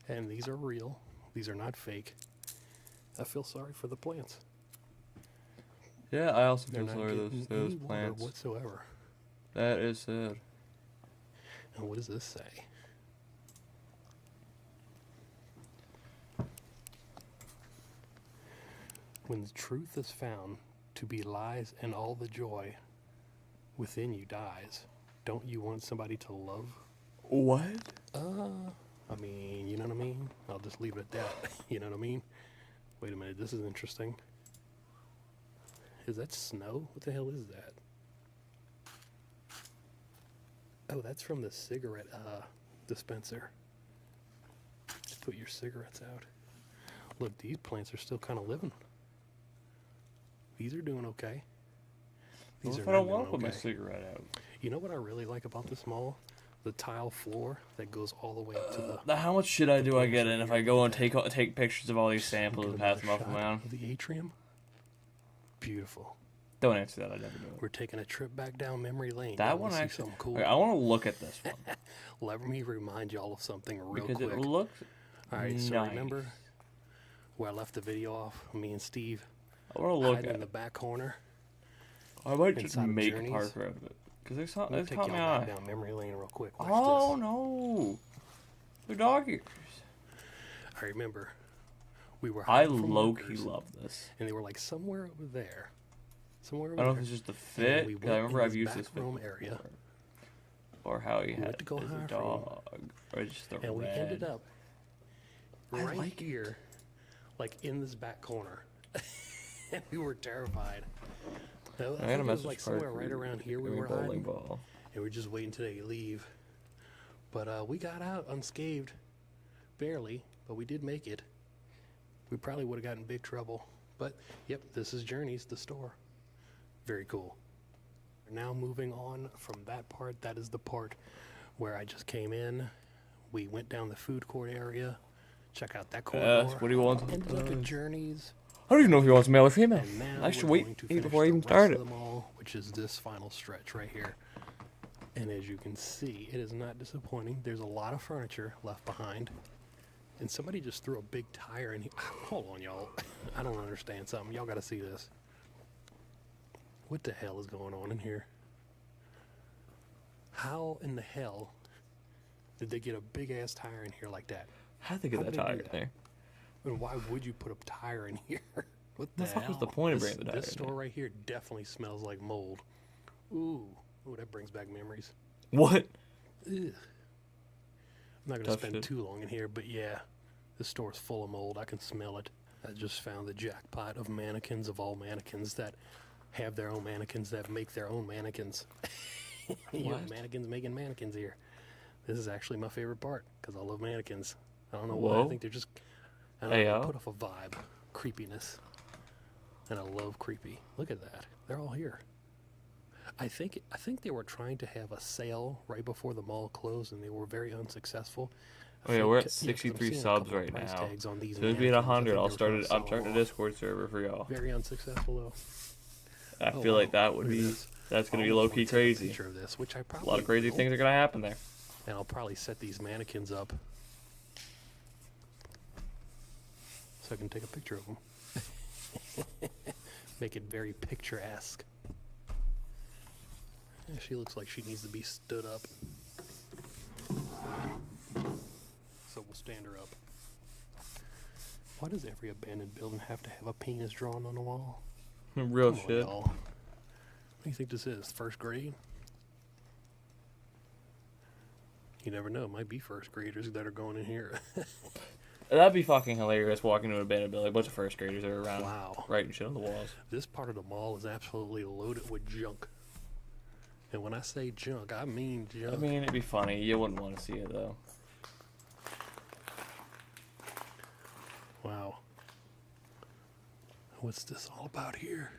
S13: And these are real. These are not fake. I feel sorry for the plants.
S1: Yeah, I also
S13: They're
S1: feel
S13: not
S1: sorry
S13: getting
S1: those
S13: any water
S1: plants.
S13: whatsoever.
S1: That is sad.
S13: And what does this say? When the truth is found to be lies and all the joy within you dies, don't you want somebody to love?
S1: What?
S13: I mean, you know what I mean? I'll just leave it at that. You know what I mean? Wait a minute, this is interesting. Is that snow? What the hell is that? Oh, that's from the cigarette dispenser. Just put your cigarettes out. Look, these plants are still kind of living. These are doing okay.
S1: What
S13: These
S1: if
S13: are
S1: I don't
S13: not
S1: want to
S13: doing
S1: put my
S13: okay.
S1: cigarette out?
S13: You know what I really like about this mall? the tile floor that goes all the way up to the.
S1: Now, how much shit do I get in if I go and take pictures of all these samples and pass them off
S13: Shot
S1: around?
S13: of the atrium. Beautiful.
S1: Don't answer that. I never do it.
S13: We're taking a trip back down memory lane.
S1: That
S13: Y'all
S1: one
S13: wanna see
S1: actually.
S13: something cool.
S1: Okay, I want to look at this one
S13: Let me remind y'all of something real
S1: because
S13: quick.
S1: it looks.
S13: All right, so
S1: nice.
S13: remember where I left the video off? Me and Steve.
S1: I want to look
S13: hiding
S1: at
S13: in the back corner.
S1: I might just
S13: inside of
S1: make a
S13: Journeys.
S1: Parker out of it because it's
S13: Let me
S1: it's
S13: take
S1: caught
S13: y'all
S1: my
S13: back
S1: eye.
S13: down memory lane real quick. Watch
S1: Oh
S13: this.
S1: no, they're dog ears.
S13: I remember we were.
S1: I
S13: hiding from
S1: low-key
S13: workers,
S1: love this.
S13: and they were like somewhere over there. Somewhere
S1: I
S13: over
S1: don't know
S13: there.
S1: if it's just the
S13: And
S1: fit.
S13: we
S1: 'Cause I
S13: went
S1: remember
S13: in
S1: I've used this
S13: back
S1: fit
S13: room
S1: before.
S13: area.
S1: Or how he
S13: We went
S1: had
S13: to go
S1: as a
S13: higher for him.
S1: dog, or just the
S13: And we ended
S1: red.
S13: up
S1: I
S13: right
S1: like it.
S13: here, like in this back corner. And we were terrified. I
S1: I got a
S13: think it was
S1: message
S13: like
S1: card
S13: somewhere
S1: for
S13: right
S1: you.
S13: around here we
S1: Give me a
S13: were
S1: bowling
S13: hiding.
S1: ball.
S13: And we're just waiting till they leave. But we got out unscathed. Barely, but we did make it. We probably would have gotten in big trouble. But, yep, this is Journeys, the store. Very cool. We're now moving on from that part. That is the part where I just came in. We went down the food court area. Check out that corridor.
S1: Yes, what do you want?
S13: Ended up at Journeys.
S1: I don't even know if he wants male or female.
S13: And now
S1: I should
S13: we're
S1: wait
S13: going to finish
S1: before I
S13: the
S1: even
S13: rest
S1: start
S13: of
S1: it.
S13: the mall, which is this final stretch right here. And as you can see, it is not disappointing. There's a lot of furniture left behind. And somebody just threw a big tire in here. Hold on, y'all. I don't understand something. Y'all got to see this. What the hell is going on in here? How in the hell did they get a big-ass tire in here like that?
S1: How'd they get that
S13: How'd
S1: tire
S13: do that?
S1: there?
S13: And why would you put a tire in here? What the
S1: The fuck
S13: hell?
S1: was the point of
S13: This-
S1: bringing the tire
S13: This
S1: in
S13: store right here definitely smells like mold. Ooh, that brings back memories.
S1: What?
S13: Ugh. I'm not gonna
S1: Tough
S13: spend
S1: shit.
S13: too long in here, but yeah, this store's full of mold. I can smell it. I just found the jackpot of mannequins of all mannequins that have their own mannequins that make their own mannequins. You have
S1: What?
S13: mannequins making mannequins here. This is actually my favorite part because I love mannequins. I don't know why. I
S1: Whoa.
S13: think they're just I don't know,
S1: Ayo.
S13: they put off a vibe, creepiness, and I love creepy. Look at that. They're all here. I think they were trying to have a sale right before the mall closed, and they were very unsuccessful.
S1: Oh yeah, we're at
S13: Yeah, 'cause I'm
S1: 63
S13: seeing a
S1: subs
S13: couple of
S1: right
S13: price
S1: now.
S13: tags on these
S1: So as we hit
S13: mannequins. I
S1: 100,
S13: think
S1: I'll
S13: they were trying to
S1: I'm
S13: sell
S1: starting a
S13: them off.
S1: Discord server for y'all.
S13: Very unsuccessful though.
S1: I
S13: Oh,
S1: feel like
S13: wow.
S1: that would
S13: Look at
S1: be
S13: this.
S1: that's gonna be
S13: I'll
S1: low
S13: just
S1: key
S13: take a
S1: crazy.
S13: picture of this, which I
S1: A
S13: probably
S1: lot of crazy
S13: will.
S1: things are gonna happen there.
S13: And I'll probably set these mannequins up so I can take a picture of them. Make it very picture-esque. Yeah, she looks like she needs to be stood up. So we'll stand her up. Why does every abandoned building have to have a penis drawn on the wall?
S1: Real
S13: Come on,
S1: shit.
S13: y'all. What do you think this is? First grade? You never know. It might be first graders that are going in here.
S1: That'd be fucking hilarious walking into an abandoned building. A bunch of first graders are around
S13: Wow.
S1: writing shit on the walls.
S13: This part of the mall is absolutely loaded with junk. And when I say junk, I mean junk.
S1: I mean, it'd be funny. You wouldn't want to see it though.
S13: Wow. What's this all about here?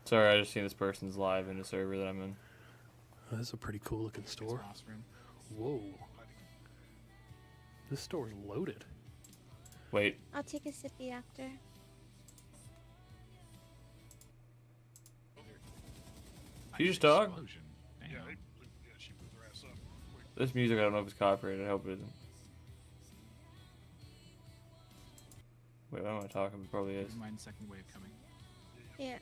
S1: Sorry, I just seen this person's live in the server that I'm in.
S13: Oh, that's a pretty cool looking store. Whoa. This store's loaded.
S1: Wait,
S17: I'll take a sippy after.
S1: you just talk?
S18: Yeah, she blew her ass up.
S1: This music, I don't know if it's copyrighted. I hope it isn't. Wait, what am I talking? It probably is.
S19: Mind second wave coming.
S17: Yeah.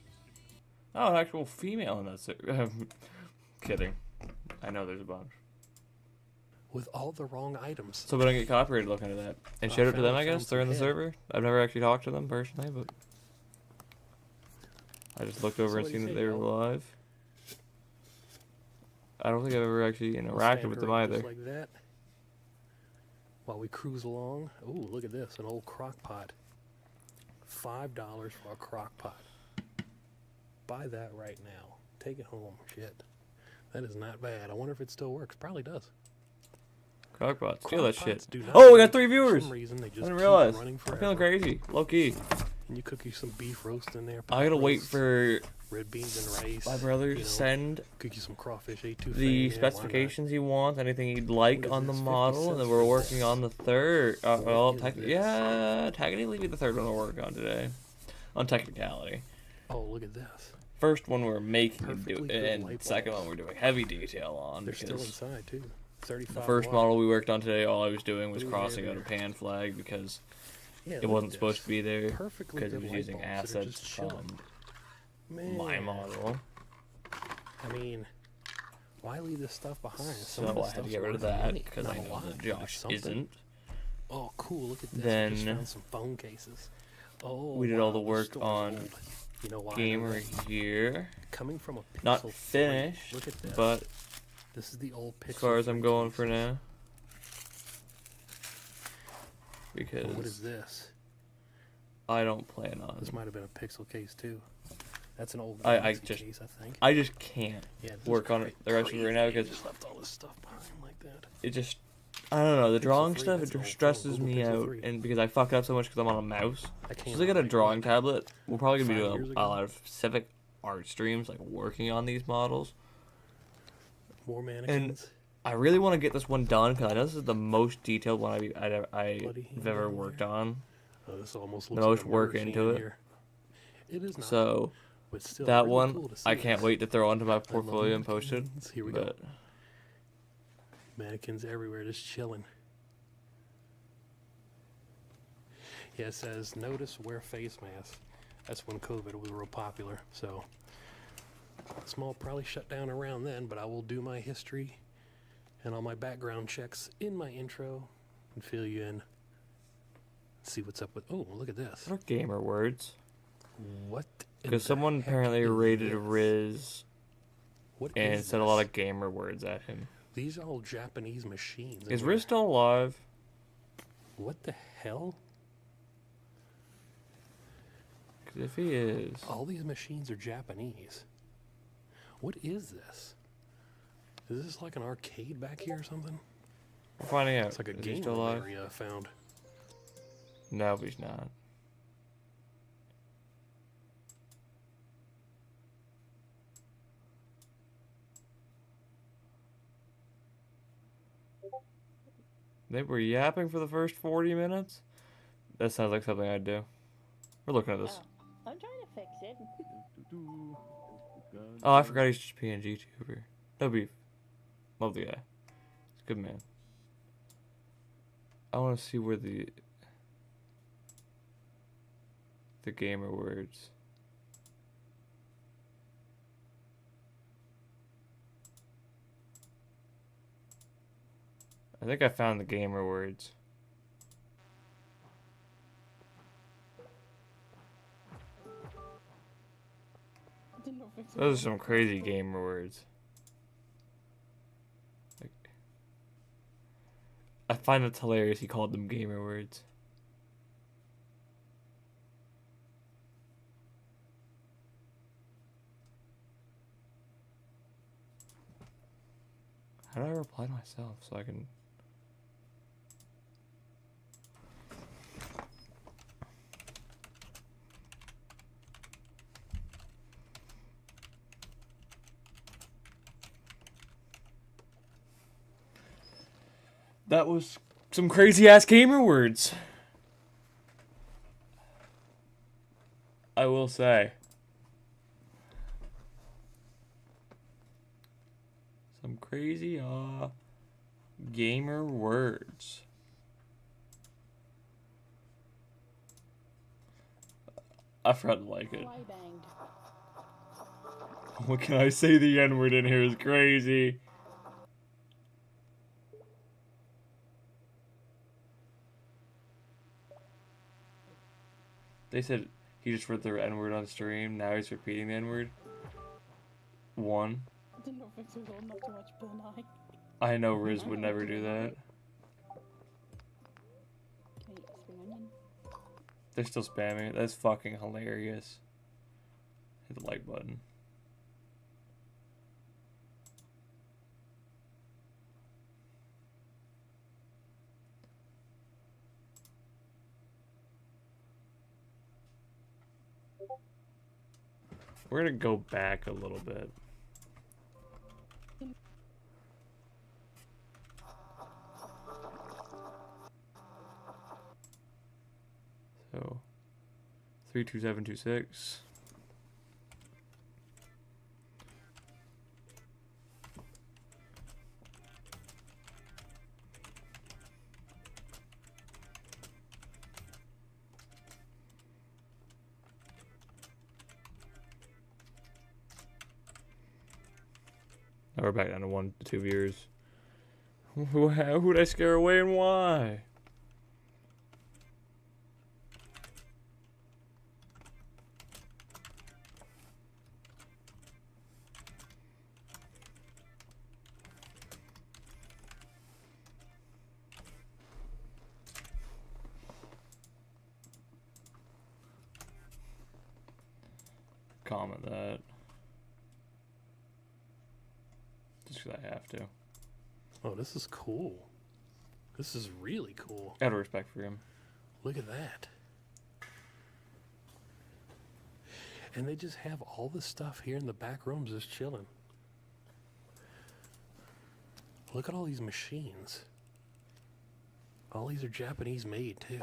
S1: Oh, an actual female in that server. Kidding. I know there's a bunch.
S13: With all the wrong items.
S1: So, but I get copyrighted looking at that. And
S13: Oh,
S1: shout out to
S13: found-
S1: them, I
S13: found
S1: guess. They're in the
S13: some head.
S1: server. I've never actually talked to them personally, but I just looked over
S13: So
S1: and
S13: what do you
S1: seen that
S13: think,
S1: they were
S13: y'all?
S1: live. I don't think I've ever actually
S13: We'll
S1: interacted
S13: stand
S1: with
S13: her
S1: them
S13: up
S1: either.
S13: just like that. While we cruise along. Ooh, look at this. An old crock pot. $5 for a crock pot. Buy that right now. Take it home. Shit. That is not bad. I wonder if it still works. Probably does.
S1: Crockpot, steal that shit.
S13: Crockpots do not
S1: Oh, we
S13: work
S1: got 3
S13: for
S1: viewers.
S13: some reason. They
S1: I
S13: just
S1: didn't
S13: keep
S1: realize.
S13: running
S1: I'm
S13: forever.
S1: feeling crazy. Low key.
S13: And you cook you some beef roast in there.
S1: I gotta wait
S13: roast,
S1: for
S13: red beans and rice.
S1: my brother
S13: you
S1: to
S13: know,
S1: send
S13: cook you some crawfish etouffee.
S1: the specifications he wants, anything he'd like on the model, and then we're working on the third. Well, technically the third one we're working on today, on technicality.
S13: Oh, look at this.
S1: First one we're making him do,
S13: Perfectly good
S1: and
S13: light
S1: second
S13: bulbs.
S1: one we're doing heavy detail on.
S13: They're still
S1: because
S13: inside too. 35
S1: the first
S13: watt.
S1: model we worked on today, all I was doing was
S13: Blue
S1: crossing
S13: hair
S1: out a pan flag because
S13: Yeah,
S1: it
S13: look
S1: wasn't
S13: at
S1: supposed
S13: this.
S1: to be there
S13: Perfectly
S1: because it
S13: good
S1: was
S13: light
S1: using
S13: bulbs that are
S1: assets
S13: just chilling.
S1: from my
S13: Man.
S1: model.
S13: I mean, why leave this stuff behind? Some
S1: So
S13: of this
S1: I had to
S13: stuff's
S1: get rid of
S13: worth
S1: that
S13: money.
S1: because
S13: Not
S1: I
S13: a
S1: know
S13: lot,
S1: that
S13: but
S1: Josh
S13: it's something.
S1: isn't.
S13: Oh, cool! Look at this.
S1: Then
S13: I just found some phone cases. Oh,
S1: we did all
S13: wow,
S1: the work
S13: store's
S1: on
S13: old. You know why?
S1: Gamer here.
S13: Coming from a Pixel
S1: Not
S13: 3.
S1: finished,
S13: Look at this.
S1: but
S13: This is the old Pixel
S1: as far as I'm
S13: 3
S1: going
S13: case.
S1: for now.
S13: Oh,
S1: Because
S13: what is this?
S1: I don't plan on.
S13: This might have been a Pixel case too. That's an old
S1: I
S13: Galaxy
S1: just
S13: case, I think.
S1: I just can't
S13: Yeah, this
S1: work
S13: is
S1: on it the rest of it right now
S13: crazy. They
S1: because
S13: just left all this stuff behind like that.
S1: it just I don't know the
S13: Pixel
S1: drawing
S13: 3,
S1: stuff.
S13: that's
S1: It
S13: an
S1: just
S13: old
S1: stresses
S13: Google
S1: me
S13: Pixel
S1: out,
S13: 3.
S1: and because I fuck it up so much because I'm on a mouse.
S13: I came
S1: Since I got a
S13: out, like,
S1: drawing
S13: what,
S1: tablet, we're probably gonna be
S13: 5
S1: doing
S13: years
S1: a
S13: ago?
S1: lot of specific art streams, like working on these models.
S13: More mannequins.
S1: And I really want to get this one done because I know this is the most detailed one I've
S13: Bloody hand
S1: ever
S13: down
S1: worked
S13: there.
S1: on.
S13: Oh, this almost
S1: The
S13: looks
S1: most
S13: like a
S1: work
S13: murder
S1: into
S13: scene
S1: it.
S13: here. It is not.
S1: So
S13: But still,
S1: that
S13: really
S1: one
S13: cool to see
S1: I can't
S13: this.
S1: wait to throw onto my
S13: love
S1: portfolio and post it.
S13: mannequins. Here we go.
S1: But
S13: Mannequins everywhere, just chilling. Yeah, it says, notice wear face masks. That's when COVID was real popular. So, Small probably shut down around then, but I will do my history and all my background checks in my intro and fill you in. See what's up with. Oh, look at this.
S1: what are gamer words?
S13: What?
S1: Because someone apparently rated Riz
S13: What
S1: and
S13: is
S1: said a
S13: this?
S1: lot of gamer words at him.
S13: These are all Japanese machines.
S1: Is
S13: and
S1: Riz still alive?
S13: What the hell?
S1: 'Cause if he is,
S13: All these machines are Japanese. What is this? Is this like an arcade back here or something?
S1: we're finding out.
S13: It's like a
S1: Is he
S13: game
S1: still
S13: room
S1: alive?
S13: area I found.
S1: No, he's not. They were yapping for the first 40 minutes? That sounds like something I'd do. We're looking at this.
S19: I'm trying to fix it.
S1: Oh, I forgot he's just a PNG tuber. No beef. Love the guy. He's a good man. I want to see where the gamer words. I think I found the gamer words. Those are some crazy gamer words. Like, I find it hilarious he called them gamer words. How do I reply to myself so I can... That was some crazy ass gamer words. I will say. Some crazy gamer words. I forgot to like it. What can I say? The N word in here is crazy. They said he just read the N-word on stream, now he's repeating the N-word. One.
S19: I didn't know if it was old enough to watch Bill Nye.
S1: I know Riz would never do that.
S19: Can I eat spring onion?
S1: They're still spamming it. That's fucking hilarious. Hit the like button. We're gonna go back a little bit. So 32726. Now we're back down to 1 to 2 viewers. Who'd I scare away and why? Comment that. Just because I have to.
S13: Oh, this is cool. This is really cool.
S1: Out of respect for him.
S13: Look at that. And they just have all this stuff here in the back rooms just chilling. Look at all these machines. All these are Japanese made too.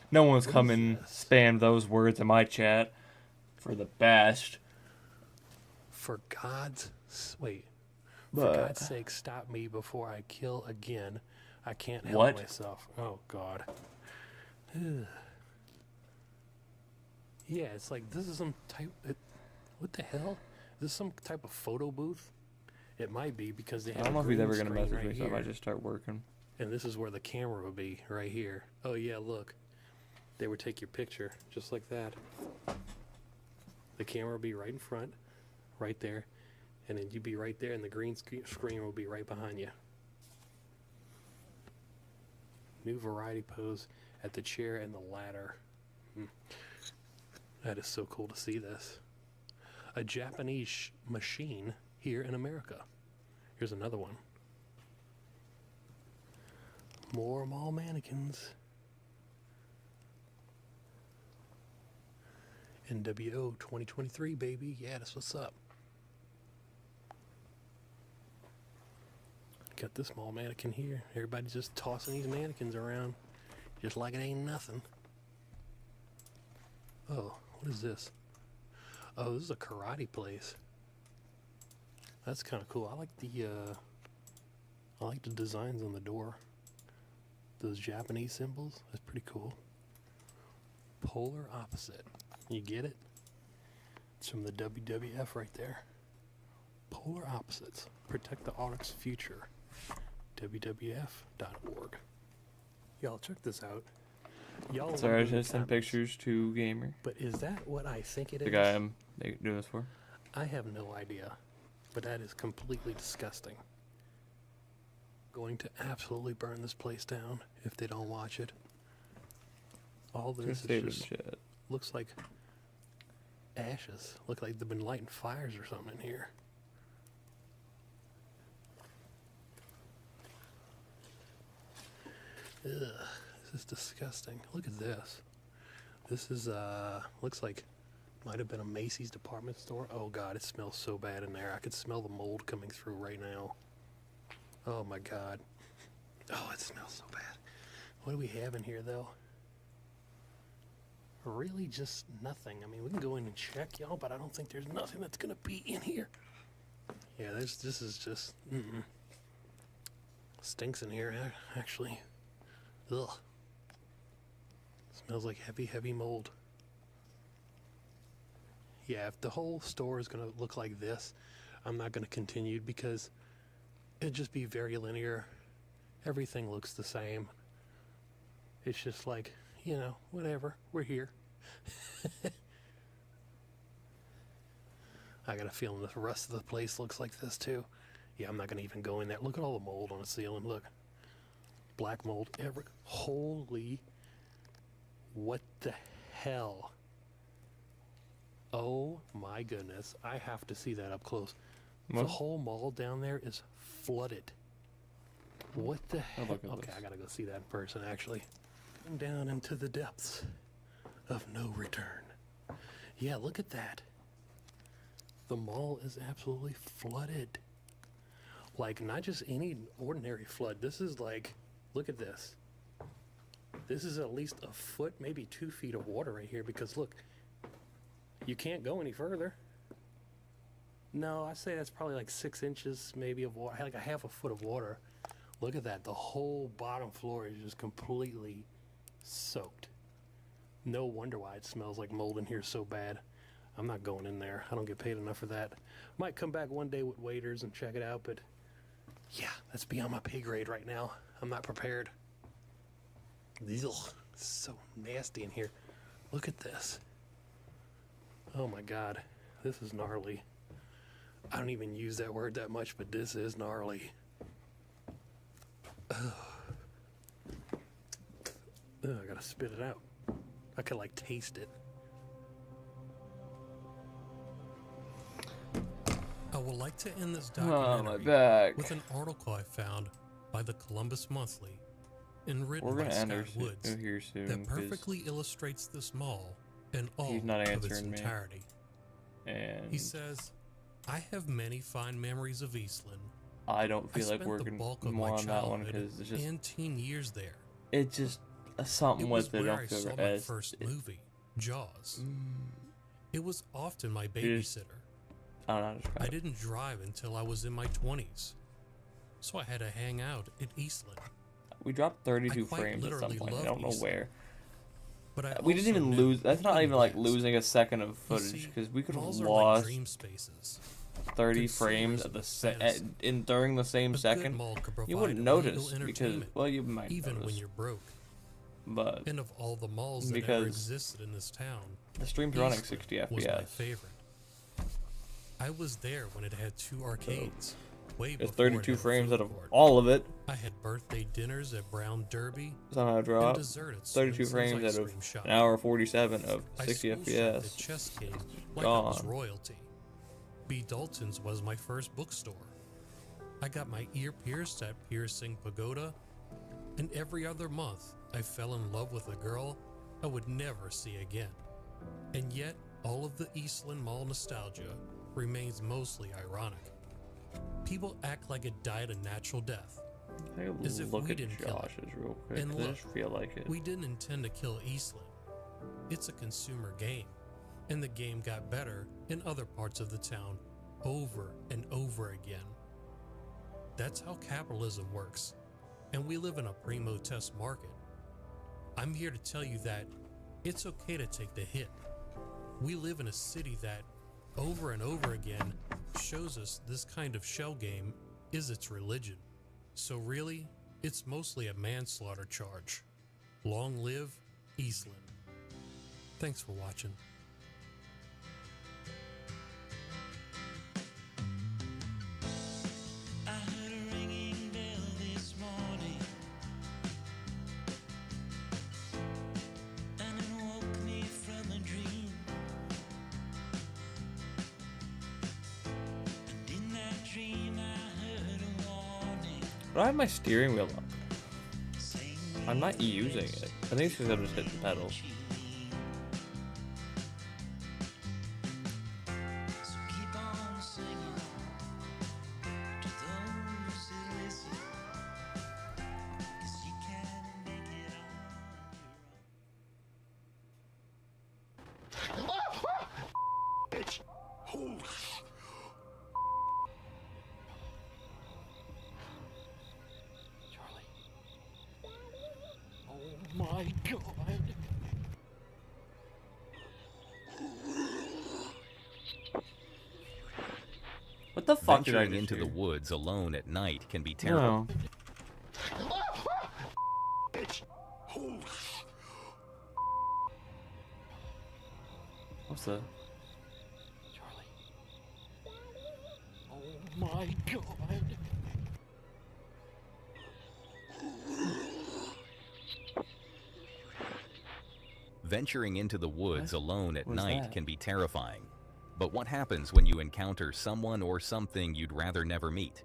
S1: No one's come and spammed those words in my chat for the best.
S13: For God's
S1: But-
S13: God's sake, stop me before I kill again. I can't help
S1: What?
S13: myself. Oh God. Ugh. Yeah, it's like this is some type. What the hell? Is this some type of photo booth? It might be because they
S1: I
S13: have.
S1: don't know
S13: a
S1: if he's
S13: green
S1: ever gonna
S13: screen
S1: message
S13: right
S1: me, so I
S13: here.
S1: might just start working.
S13: And this is where the camera would be, right here. Oh yeah, look. They would take your picture just like that. The camera would be right in front, right there, and then you'd be right there, and the green screen will be right behind you. New variety pose at the chair and the ladder. That is so cool to see this. A Japanese machine here in America. Here's another one. More mall mannequins. NWO 2023, baby. Yeah, that's what's up. Got this mall mannequin here. Everybody's just tossing these mannequins around just like it ain't nothing. Oh, what is this? Oh, this is a karate place. That's kind of cool. I like the designs on the door. Those Japanese symbols. That's pretty cool. Polar opposite. You get it? It's from the WWF right there. Polar opposites. Protect the Arctic's future. WWF.org. Y'all check this out. Y'all.
S1: Sorry, I just sent pictures to Gamer.
S13: But is that what I think it is?
S1: The guy I'm doing this for.
S13: I have no idea, but that is completely disgusting. Going to absolutely burn this place down if they don't watch it. All this is just looks like ashes. Look like they've been lighting fires or something in here. Ugh, this is disgusting. Look at this. This is looks like might have been a Macy's department store. Oh God, it smells so bad in there. I could smell the mold coming through right now. Oh my God. Oh, it smells so bad. What do we have in here though? Really just nothing. I mean, we can go in and check, y'all, but I don't think there's nothing that's gonna be in here. Yeah, this is just stinks in here actually. Ugh. Smells like heavy mold. Yeah, if the whole store is gonna look like this, I'm not gonna continue because it'd just be very linear. Everything looks the same. It's just like, you know, whatever, we're here. I got a feeling the rest of the place looks like this too. Yeah, I'm not gonna even go in there. Look at all the mold on the ceiling, look. Black mold, holy, what the hell? Oh my goodness, I have to see that up close.
S1: What?
S13: The whole mall down there is flooded. What the hell? Okay, I gotta go see that in person actually. Down into the depths of no return. Yeah, look at that. The mall is absolutely flooded. Like, not just any ordinary flood. This is like, look at this. This is at least a foot, maybe 2 feet of water right here because look, you can't go any further. No, I say that's probably like 6 inches maybe of water, like a half a foot of water. Look at that. The whole bottom floor is just completely soaked. No wonder why it smells like mold in here so bad. I'm not going in there. I don't get paid enough for that. Might come back one day with waiters and check it out, but yeah, that's beyond my pay grade right now. I'm not prepared. Ugh, so nasty in here. Look at this. Oh my God, this is gnarly. I don't even use that word that much, but this is gnarly. Ugh. Ugh, I gotta spit it out. I could like taste it.
S12: I would like to end this
S1: Oh,
S12: documentary
S1: my back.
S12: with an article I found by the Columbus Monthly and written
S1: We're
S12: by
S1: gonna end
S12: Scott
S1: our
S12: Woods
S1: here soon,
S12: that
S1: 'cause
S12: perfectly illustrates this mall in all
S1: he's not
S12: of its
S1: answering me.
S12: entirety.
S1: And
S12: He says, I have many fine memories of Eastland.
S1: I don't feel like
S12: spent
S1: we're
S12: the
S1: gonna
S12: bulk of
S1: more
S12: my
S1: on that one
S12: childhood
S1: because it's just
S12: and teen years there.
S1: it's just something
S12: It was
S1: with it. I
S12: where
S1: don't
S12: I
S1: feel
S12: saw
S1: right.
S12: my
S1: It's-
S12: first
S1: it-
S12: movie, Jaws. It was often my
S1: It is-
S12: babysitter.
S1: I don't know how to describe
S12: I
S1: it.
S12: didn't drive until I was in my 20s, so I had to hang out at Eastland.
S1: We dropped 32
S12: I quite
S1: frames at some
S12: literally
S1: point. I
S12: love
S1: don't know
S12: Eastland.
S1: where.
S12: But I
S1: We didn't
S12: also
S1: even
S12: knew
S1: lose. That's not
S12: even
S1: even like
S12: less.
S1: losing a second of
S12: You
S1: footage
S12: see,
S1: because we could have
S12: malls are like
S1: lost
S12: dream spaces.
S1: 30
S12: Consumers
S1: frames at
S12: of
S1: the
S12: fantasy.
S1: during the same
S12: A good
S1: second.
S12: mall could
S1: You
S12: provide
S1: wouldn't
S12: legal
S1: notice because
S12: entertainment,
S1: well, you might
S12: even
S1: notice,
S12: when you're broke.
S1: but
S12: And of all the malls that
S1: because
S12: ever existed in this town,
S1: the stream's running
S12: Eastland
S1: 60
S12: was my
S1: FPS.
S12: favorite. I was there when it had 2 arcades. Way
S1: There's
S12: before it
S1: 32
S12: had a
S1: frames
S12: food
S1: out of
S12: court.
S1: all of it.
S12: I had birthday dinners at Brown Derby.
S1: Somehow
S12: and
S1: drop
S12: dessert at
S1: 32
S12: Swenson's
S1: frames
S12: ice
S1: out
S12: cream
S1: of
S12: shop.
S1: an hour 47 of
S12: I
S1: 60
S12: school shopped
S1: FPS.
S12: at Chessgate like I was
S1: Gone.
S12: royalty. B. Dalton's was my first bookstore. I got my ear pierced at Piercing Pagoda, and every other month I fell in love with a girl I would never see again. And yet, all of the Eastland Mall nostalgia remains mostly ironic. People act like it died a natural death,
S1: I gotta
S12: as if
S1: look
S12: we
S1: at
S12: didn't kill it.
S1: Josh's real quick.
S12: And
S1: 'Cause I
S12: look,
S1: just feel like it.
S12: we didn't intend to kill Eastland. It's a consumer game, and the game got better in other parts of the town over and over again. That's how capitalism works, and we live in a primo test market. I'm here to tell you that it's okay to take the hit. We live in a city that, over and over again, shows us this kind of shell game is its religion. So really, it's mostly a manslaughter charge. Long live Eastland. Thanks for watching.
S20: I heard a ringing bell this morning, and it woke me from a dream. And in that dream I heard a warning.
S1: But I have my steering wheel up. I'm not using it. I think it's because I'm just hitting pedals.
S20: So keep on singing to those that listen, 'cause you can make it on.
S9: Bitch! Holy
S13: Oh my God.
S1: What the fuck did I
S21: Venturing
S1: just
S21: into
S1: do?
S21: the woods alone at night can be terrible.
S1: No.
S9: bitch! Holy
S1: What's that?
S13: Oh my God.
S21: Venturing into the woods alone at
S1: What was
S21: night
S1: that?
S21: can be terrifying. But what happens when you encounter someone or something you'd rather never meet?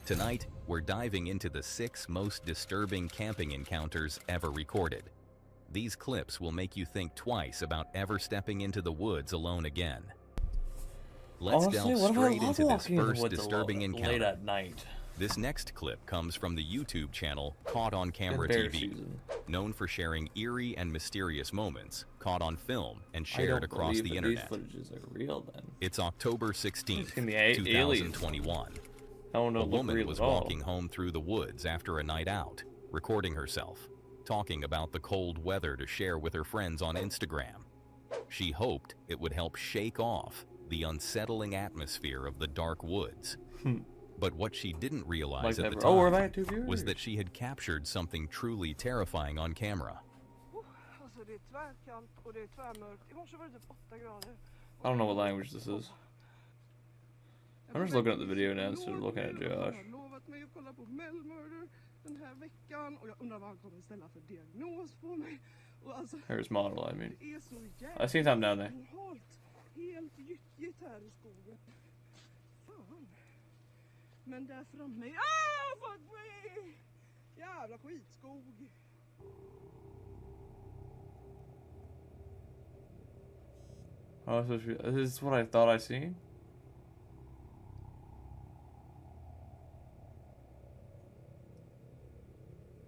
S21: Tonight, we're diving into the 6 most disturbing camping encounters ever recorded. These clips will make you think twice about ever stepping into the woods alone again. Let's
S1: Honestly,
S21: delve
S1: what if I
S21: straight
S1: love
S21: into this
S1: walking in the
S21: first
S1: woods
S21: disturbing
S1: late
S21: encounter.
S1: at night?
S21: This next clip comes from the YouTube channel Caught on Camera
S1: bear
S21: TV,
S1: season.
S21: known for sharing eerie and mysterious moments caught on film and
S1: I
S21: shared
S1: don't
S21: across
S1: believe
S21: the
S1: that
S21: internet.
S1: These footages are real then.
S21: It's October 16th,
S1: gonna be aliens.
S21: 2021.
S1: I don't know.
S21: A
S1: Look
S21: woman
S1: real
S21: was
S1: at all.
S21: walking home through the woods after a night out, recording herself, talking about the cold weather to share with her friends on Instagram. She hoped it would help shake off the unsettling atmosphere of the dark woods. But what she didn't realize at the
S1: Oh, we're back
S21: time
S1: to viewers.
S21: was that she had captured something truly terrifying on camera.
S3: Alltså det är tvärkallt och det är tvärmörkt. I morse var det typ 8 grader.
S1: I don't know what language this is. I'm just looking at the video now instead of looking at Josh.
S3: Jag har lovat mig att kolla på Mel Murder den här veckan och jag undrar vad han kommer ställa för diagnos på mig. Och alltså,
S1: Here's model, I mean.
S3: det är så
S1: I seen time down there.
S3: halt, helt gyttjigt här i skogen. Fan. Men där framme, fuck me! Jävla skitskog.
S1: Oh, so this is what I thought I seen.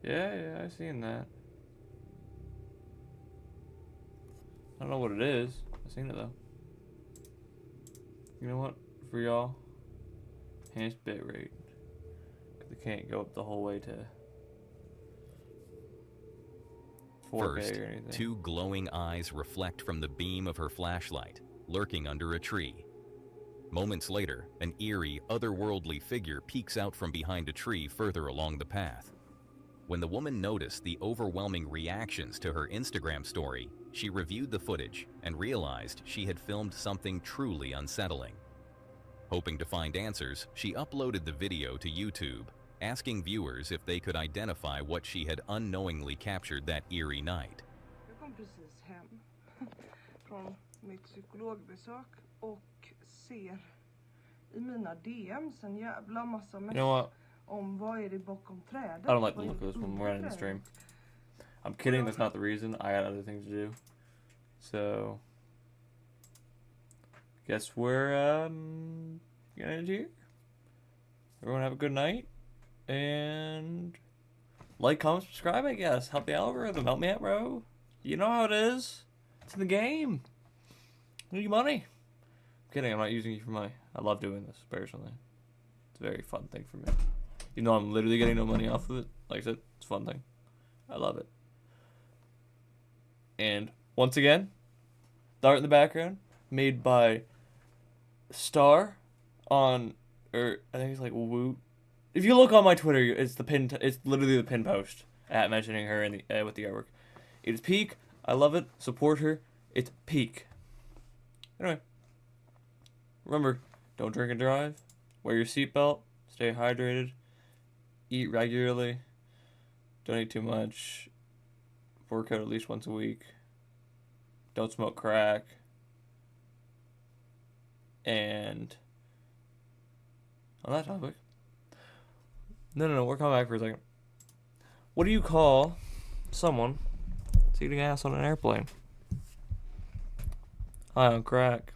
S1: Yeah, I seen that. I don't know what it is. I seen it though. You know what? For y'all, enhanced bitrate. Cause they can't go up the whole way to 4K
S21: First,
S1: or anything.
S21: two glowing eyes reflect from the beam of her flashlight, lurking under a tree. Moments later, an eerie, otherworldly figure peeks out from behind a tree further along the path. When the woman noticed the overwhelming reactions to her Instagram story, she reviewed the footage and realized she had filmed something truly unsettling. Hoping to find answers, she uploaded the video to YouTube, asking viewers if they could identify what she had unknowingly captured that eerie night.
S3: Jag kom precis hem från mitt psykologbesök och ser i mina DMs en jävla massa
S1: You know what?
S3: om vad är det bakom trädet.
S1: I don't like the
S3: Vad är
S1: look of
S3: det
S1: this when
S3: under
S1: we're ending the
S3: trädet?
S1: stream. I'm kidding, that's not the reason. I got other things to do. So, guess we're gonna end here. Everyone have a good night. And like, comment, subscribe, I guess. Help the algorithm. Help me out, bro. You know how it is. It's in the game. I need money. I'm kidding, I'm not using you for money. I love doing this, personally. It's a very fun thing for me. Even though I'm literally getting no money off of it. Like I said, it's a fun thing. I love it. And once again, the art in the background made by Star on, or I think it's like Woot. If you look on my Twitter, it's the pin. It's literally the pin post at mentioning her in the with the artwork. It is peak. I love it. Support her. It's peak. Anyway, remember, don't drink and drive. Wear your seatbelt. Stay hydrated. Eat regularly. Don't eat too much. Work out at least once a week. Don't smoke crack. And on that topic. No, we're coming back for a second. What do you call someone that's eating ass on an airplane? High on crack.